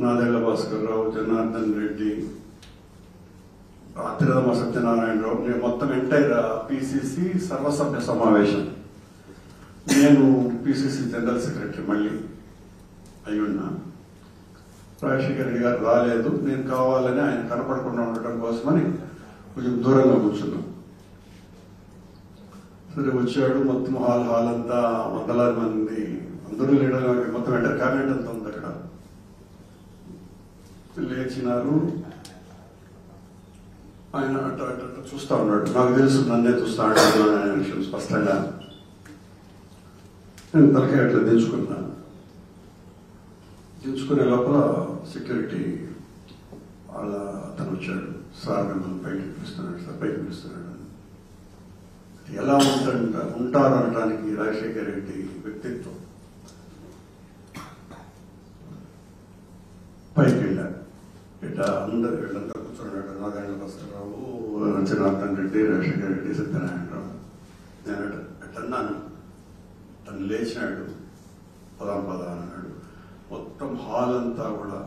నాదెళ్ల భాస్కర్ రావు, జనార్దన్ రెడ్డి, అతిరథమ సత్యనారాయణరావు, నేను మొత్తం ఎంటైర్ పిసిసి సర్వసభ్య సమావేశం. నేను పిసిసి జనరల్ సెక్రటరీ మళ్ళీ అయ్యున్నా. రాజశేఖర రెడ్డి గారు రాలేదు. నేను కావాలని ఆయన కనపడకుండా ఉండటం కోసమని కొంచెం దూరంగా కూర్చున్నాం. సరే వచ్చాడు. మొత్తం హాల్ అంతా వందలాది మంది, అందరూ లీడర్లు, మొత్తం ఎంటర్ క్యాబినెట్ అంతా ఉంది అక్కడ. లేచినారు. ఆయన అట్లా చూస్తా ఉన్నాడు. నాకు తెలుసు నన్నే చూస్తా ఉన్నాడు అనే విషయం స్పష్టంగా. నేను తలకాయ అట్లా దించుకున్నాను. దించుకునే లోపల సెక్యూరిటీ వాళ్ళ అతను వచ్చాడు. సార్ మిమ్మల్ని బయటకు పిలుస్తున్నాడు, సార్ బయటకు పిలుస్తున్నాడు. ఎలా ఉంటారు అనడానికి రాజశేఖర రెడ్డి వ్యక్తిత్వం. పైకి వెళ్ళారు. ఇట్లా అందరు వీళ్ళంతా కూర్చున్నాడు. నారాయణ భాస్కరరావు, జనార్దన్ రెడ్డి, రాజశేఖర రెడ్డి, సత్యనారాయణరావు. నేను అన్నాను. తను లేచినాడు. పదాం అన్నాడు. మొత్తం హాల్ అంతా కూడా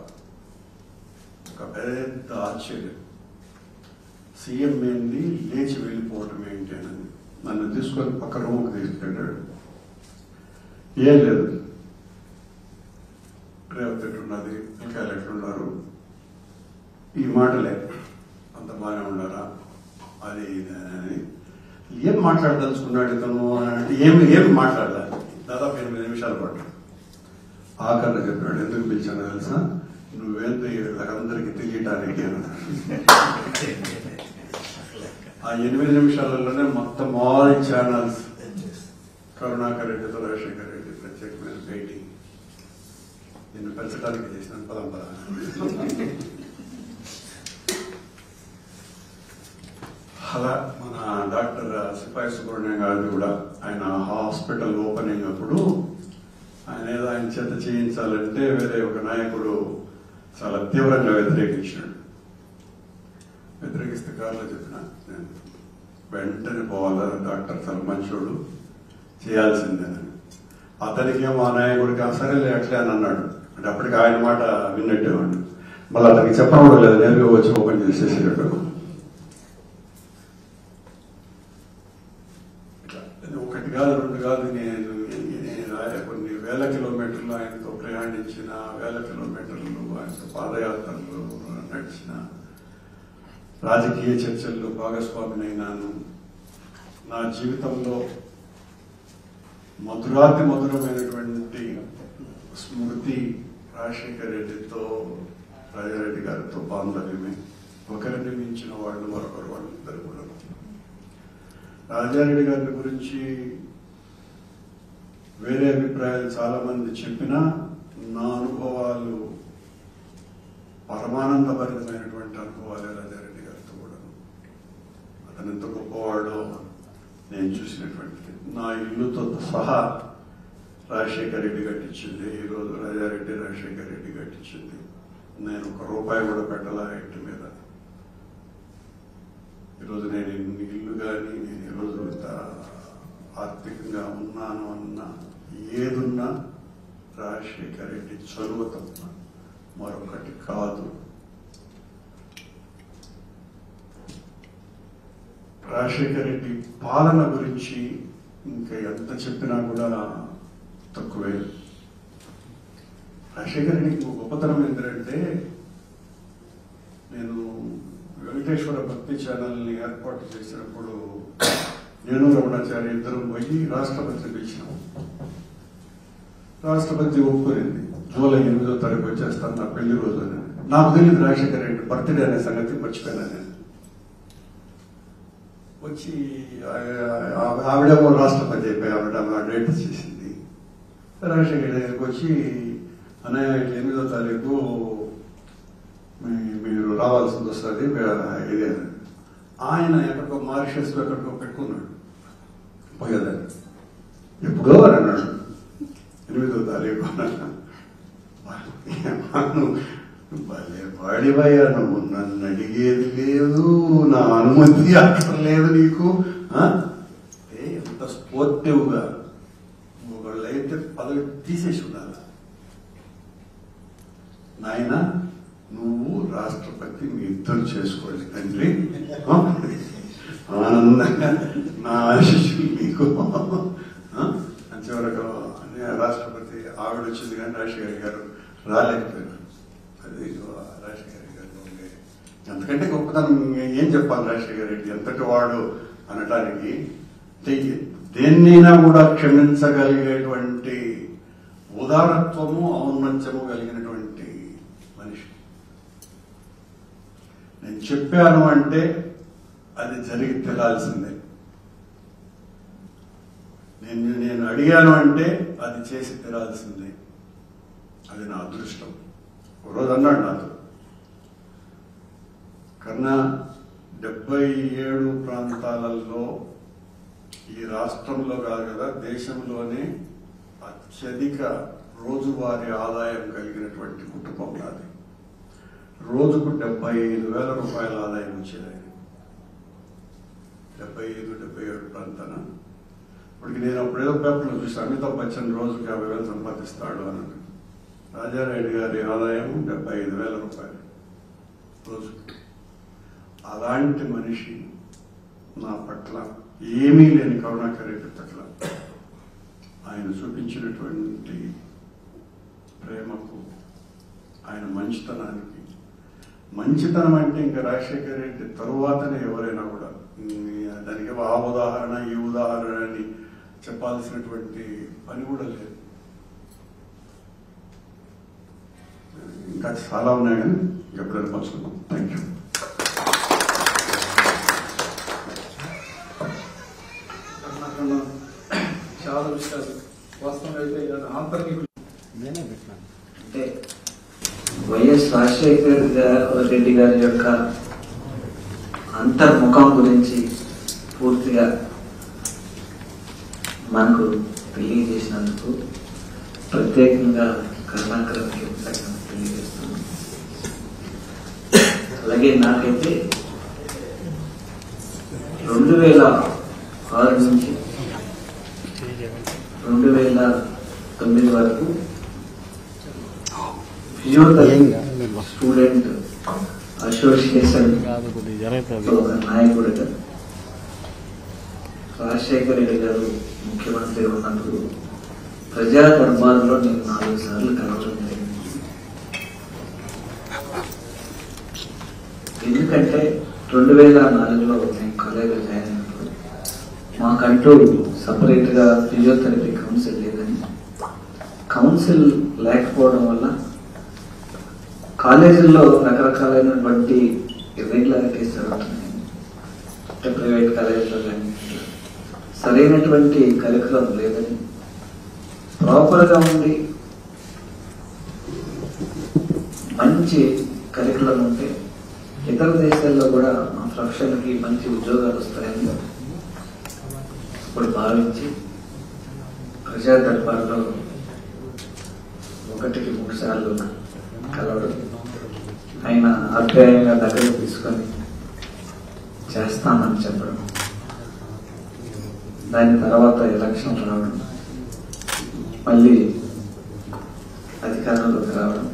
ఒక పెద్ద ఆశ్చర్యం. సీఎం ఏంది లేచి వెళ్ళిపోవటం ఏంటి అని. నన్ను తీసుకొని పక్క రూమ్కి తీసుకెళ్ళాడు. ఏం లేదు, రేవతి ఎట్లున్నది, పిల్లకాయలు ఎట్లున్నారు, ఈ మాటలే, అంత బాగానే ఉన్నారా, అది అని. ఏం మాట్లాడదలుచుకున్నాడు ఇతను అంటే ఏమి మాట్లాడలేదు. దాదాపు 8 నిమిషాల పాటు. ఆఖరిలో చెప్పాడు, ఎందుకు పిలిచానో తెలుసా, నువ్వేందో వీళ్ళకందరికీ తెలియటానికి. ఆ 8 నిమిషాలలోనే మొత్తం ఆల్ ఛానల్స్ కరుణాకర్ రెడ్డితో రాజశేఖర రెడ్డి ప్రత్యేకమైన భేటీ. నిన్ను పెంచడానికి చేసిన పదం. అలా మన డాక్టర్ సిపాయి సుబ్రహ్మణ్యం గారిది కూడా, ఆయన హాస్పిటల్ ఓపెనింగ్ అప్పుడు ఆయన ఏదో ఆయన చేత చేయించాలంటే వేరే ఒక నాయకుడు చాలా తీవ్రంగా వ్యతిరేకించాడు. వ్యతిరేకిస్తే కారులో చెప్పిన, నేను వెంటనే పోవాలా, డాక్టర్ చాలా మంచోడు, చేయాల్సిందేనని. అతనికేమో ఆ నాయకుడికి సరేలే అట్లే అని అన్నాడు. అంటే అప్పటికి ఆయన మాట విన్నట్టేవాడు. మళ్ళీ అతనికి చెప్పడం కూడా లేదు, నేరుగా వచ్చి ఓపెన్ చేసేసాడు. ఒకటి కాదు, 2 కాదు, నేను కొన్ని వేల కిలోమీటర్లు ఆయనతో ప్రయాణించిన, వేల కిలోమీటర్లు ఆయనతో పాదయాత్రలు నడిచిన, రాజకీయ చర్చల్లో భాగస్వామినైనాను. నా జీవితంలో మధురాతి మధురమైనటువంటి స్మృతి రాజశేఖర రెడ్డితో, రాజారెడ్డి గారితో బాంధవ్యమే. ఒకరిని మించిన వాళ్ళు మరొకరు, వాళ్ళు ఇద్దరు కూడా. రాజారెడ్డి గారి గురించి వేరే అభిప్రాయాలు చాలా మంది చెప్పినా, నా అనుభవాలు పరమానందభరితమైనటువంటి అనుభవాలే రాజారెడ్డి గారితో కూడా. అతను ఎంత గొప్పవాడో నేను చూసినటువంటిది. నా ఇల్లుతో సహా రాజశేఖర రెడ్డి కట్టించింది. ఈరోజు రాజారెడ్డి రాజశేఖర రెడ్డి కట్టించింది. నేను ₹1 కూడా పెట్టాలా ఇంటి మీద. ఈరోజు నేను ఇల్లు కానీ, నేను ఈరోజు ఆర్థికంగా ఉన్నాను అన్న ఏదున్నా రాజశేఖర రెడ్డి చొరవ తప్ప మరొకటి కాదు. రాజశేఖర రెడ్డి పాలన గురించి ఇంకా ఎంత చెప్పినా కూడా తక్కువే. రాజశేఖర రెడ్డికి గొప్పతనం ఏంటంటే, నేను వెంకటేశ్వర భక్తి ఛానల్ని ఏర్పాటు చేసినప్పుడు నేను రమణాచారి ఇద్దరం పోయి రాష్ట్రపతిని పిలిచినాము. రాష్ట్రపతి ఒప్పుకునింది. జూలై 8వ తారీఖు వచ్చేస్తాను, నా పెళ్లి రోజు అని. నాకు తెలియదు రాజశేఖర రెడ్డి బర్త్డే అనే సంగతి, మర్చిపోయినా నేను. వచ్చి ఆవిడేమో రాష్ట్రపతి అయిపోయి ఆవిడ డేట్ చేసింది. రాజశేఖర దగ్గరికి వచ్చి, అన్నయ్య 8వ తారీఖు మీరు రావాల్సింది వస్తుంది ఇదే. ఆయన ఎక్కడికో మారిషస్లో ఎక్కడికో పెట్టుకున్నాడు పోయేదాన్ని. ఎప్పుడో అని అన్నాడు, 8వ తారీఖు భలే వాడివయ్యా నువ్వు, నన్ను అడిగేది లేదు, నా అనుమతి అక్కర్లేదు నీకు. ఎంత స్పోర్టివ్గా ఒకళ్ళు అయితే పదవి తీసేసి ఉండాలి. నాయన నువ్వు రాష్ట్రపతి మీ ఇద్దరు చేసుకోండి తండ్రి, ఆనందంగా నా ఆశీస్సులు మీకు. చివరకు రాష్ట్రపతి ఆవిడ వచ్చింది కానీ రాజశేఖర్ గారు రాలేకపోయినారు. అది రాజశేఖర్ గారు ఉండే ఎంతకంటే గొప్పతనం ఏం చెప్పాలి రాజశేఖర్ రెడ్డి ఎంతటి వాడు అనటానికి. దేన్నైనా కూడా క్షమించగలిగేటువంటి ఉదారత్వము ఔన్నత్యము కలిగినటువంటి మనిషి. నేను చెప్పాను అంటే అది జరిగి తెలాల్సిందే, నేను అడిగాను అంటే అది చేసి తెరాల్సిందే. అది నా అదృష్టం. ఒకరోజు అన్నాడు నాతో, కన్నా 77 ప్రాంతాలలో ఈ రాష్ట్రంలో కాదు కదా దేశంలోనే అత్యధిక రోజువారీ ఆదాయం కలిగినటువంటి కుటుంబం నాది. రోజుకు 75,000 రూపాయల ఆదాయం వచ్చేది. 75-77 ప్రాంతాన. ఇప్పటికి నేను అప్పుడేదో పేపర్లో చూసి అమితాబ్ బచ్చన్ రోజుకి 50,000 సంపాదిస్తాడు అన్నాడు. రాజారెడ్డి గారి ఆదాయం 75,000 రూపాయలు రోజు. అలాంటి మనిషి నా పట్ల ఏమీ లేని కరుణాకర్ రెడ్డి పట్ల ఆయన చూపించినటువంటి ప్రేమకు, ఆయన మంచితనానికి, మంచితనం అంటే ఇంకా రాజశేఖర రెడ్డి తరువాతనే ఎవరైనా కూడా దానికి ఆ ఉదాహరణ ఈ ఉదాహరణ అని చెప్పాల్సినటువంటి పని కూడా లేదు. ఇంకా చాలా ఉన్నాయి కానీ ఎప్పుడైనా పంచుకుందాం. Thank you. చాలా విషయాలు వాస్తవం అయితే ఆంతరిక అంటే వైఎస్ రాజశేఖర్ రెడ్డి గారి యొక్క అంతర్ముఖం గురించి పూర్తిగా మనకు తెలియజేసినందుకు ప్రత్యేకంగా కరుణాకర్కి తెలియజేస్తున్నాను. అలాగే నాకైతే 2006 నుంచి 2009 వరకు ఫిజియోథెరపీ స్టూడెంట్ అసోసియేషన్ ఒక నాయకుడిగా రాజశేఖర రెడ్డి గారు ముఖ్యమంత్రి ఉన్నప్పుడు ప్రజా దర్బార్లో నేను 4 సార్లు కలవడం జరిగింది. ఎందుకంటే 2004లో నేను కాలేజీలో జాయిన్ అయినప్పుడు మాకంటూ సపరేట్ గా ఫిజియోథెరపీ కౌన్సిల్ లేదని, కౌన్సిల్ లేకపోవడం వల్ల కాలేజీల్లో రకరకాలైనటువంటి ఇర్రెగ్యులారిటీస్ జరుగుతున్నాయి. అంటే ప్రైవేట్ కాలేజీలో కానీ సరైనటువంటి కరికులం లేదని, ప్రాపర్గా ఉండి మంచి కరికులం ఉంటే ఇతర దేశాల్లో కూడా మా ప్రొఫెషన్కి మంచి ఉద్యోగాలు వస్తాయని ఇప్పుడు భావించి ప్రజా దర్బార్లో 1కి 3 సార్లు కలవడం, ఆయన ఆప్యాయంగా దగ్గర తీసుకొని చేస్తామని చెప్పడం, దాని తర్వాత ఎలక్షన్ రావడం, మళ్ళీ అధికారంలోకి రావడం,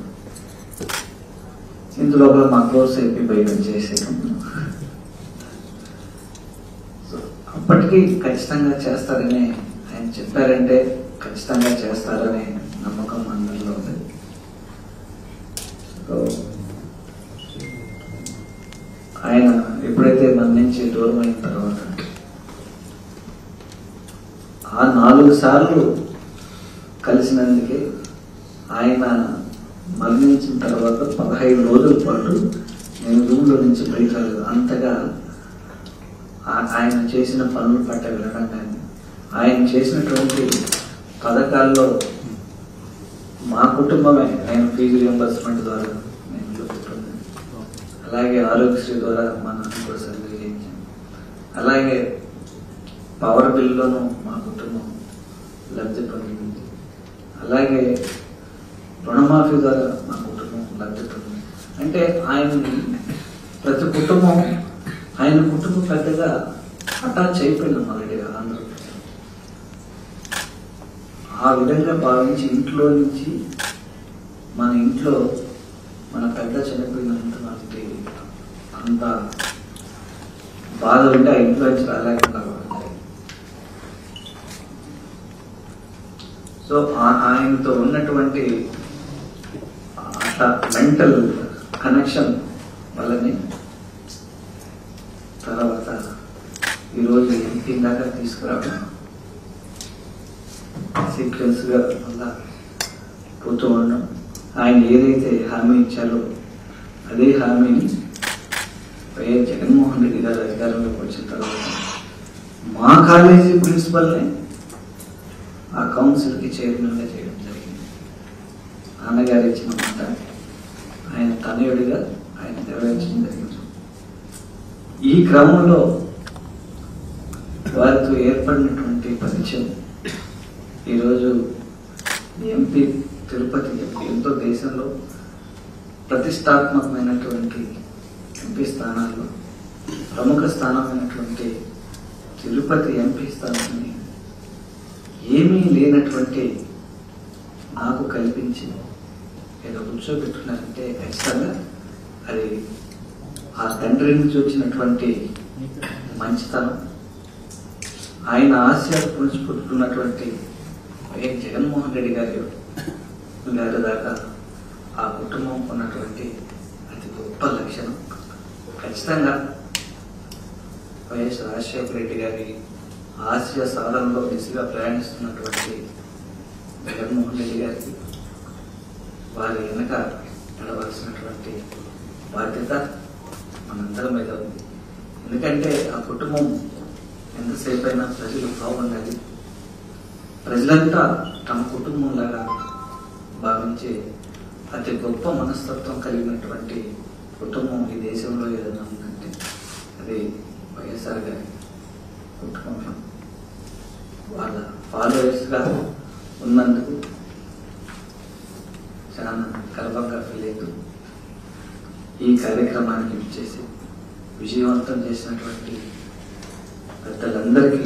ఇందులో మా కోర్స్ అయిపోయి బయట చేసేయడం. అప్పటికీ ఖచ్చితంగా చేస్తారని ఆయన చెప్పారంటే ఖచ్చితంగా చేస్తారనే నమ్మకం అందరిలో ఉంది. ఆయన ఎప్పుడైతే మన నుంచి దూరం అయిన తర్వాత ఆ 4 సార్లు కలిసినందుకే ఆయన మరణించిన తర్వాత 15 రోజుల పాటు నేను రూమ్లో నుంచి బయట రాలేదు. అంతగా ఆయన చేసిన పనులు పట్ట వెళ్ళడం కానీ, ఆయన చేసినటువంటి పథకాల్లో మా కుటుంబమే, నేను ఫీజు రియంబర్స్మెంట్ ద్వారా నేను చూపుతుంది, అలాగే ఆరోగ్యశ్రీ ద్వారా మా నాన్న కూడా సర్జరీ చేయించాను, అలాగే పవర్ బిల్లులోనూ మా కుటుంబం లబ్ధి పొందింది. అలాగే రుణమాఫీ ద్వారా మా కుటుంబం లబ్ధి పొందింది. అంటే ఆయన్ని ప్రతి కుటుంబం ఆయన కుటుంబం పెద్దగా అటాచ్ అయిపోయినాం ఆల్రెడీగా అందరూ. ఆ విధంగా భావించి ఇంట్లో నుంచి మన ఇంట్లో మన పెద్ద చనిపోయినంత మనకి అంత బాధ ఉంటే ఆ ఇంట్లో నుంచి రాలేకుండా ఉంటాయి. సో ఆయనతో ఉన్నటువంటి అట్లా మెంటల్ కనెక్షన్ వల్లనే తర్వాత ఈరోజు ఎంపీ దాకా తీసుకురావడం సీక్వెన్స్ గా మళ్ళా పోతూ ఉండడం. ఆయన ఏదైతే హామీ ఇచ్చారో అదే హామీని వైఎస్ జగన్మోహన్ రెడ్డి గారు అధికారంలోకి వచ్చిన తర్వాత మా కాలేజీ ప్రిన్సిపల్ని ఆ కౌన్సిల్కి చైర్మన్గా చేయడం జరిగింది. నాన్నగారు ఇచ్చిన మాట ఆయన తనయుడిగా ఆయన నెరవేర్చడం జరిగింది. ఈ క్రమంలో వారితో ఏర్పడినటువంటి పరిచయం ఈరోజు ఎంపీ తిరుపతి ఎంపీ ఎంతో దేశంలో ప్రతిష్టాత్మకమైనటువంటి ఎంపీ స్థానాల్లో ప్రముఖ స్థానమైనటువంటి తిరుపతి ఎంపీ స్థానాన్ని ఏమీ లేనటువంటి నాకు కల్పించి ఏదో కూర్చోబెట్టున్నారంటే ఖచ్చితంగా అది ఆ తండ్రి నుంచి వచ్చినటువంటి మంచితనం, ఆయన ఆశయాలు పుంజుకుంటున్నటువంటి వైఎస్ జగన్మోహన్ రెడ్డి గారి దాకా ఆ కుటుంబం ఉన్నటువంటి అతి గొప్ప లక్షణం. ఖచ్చితంగా వైఎస్ రాజశేఖర రెడ్డి గారి ఆశయ సాధనలో దిశగా ప్రయాణిస్తున్నటువంటి జగన్మోహన్ రెడ్డి గారికి వారి వెనక నడవలసినటువంటి బాధ్యత మనందరి మీద ఉంది. ఎందుకంటే ఆ కుటుంబం ఎంతసేపు అయినా ప్రజలు బాగుండాలి, ప్రజలంతా తమ కుటుంబంలాగా భావించే అతి గొప్ప మనస్తత్వం కలిగినటువంటి కుటుంబం ఈ దేశంలో ఏదైనా ఉందంటే అది వైఎస్ఆర్ గారి కుటుంబం. వాళ్ళ ఫాలోవర్స్గా ఉన్నందుకు చాలా గర్వంగా ఫీల్ అవుతూ ఈ కార్యక్రమానికి ఇచ్చేసి విజయవంతం చేసినటువంటి పెద్దలందరికీ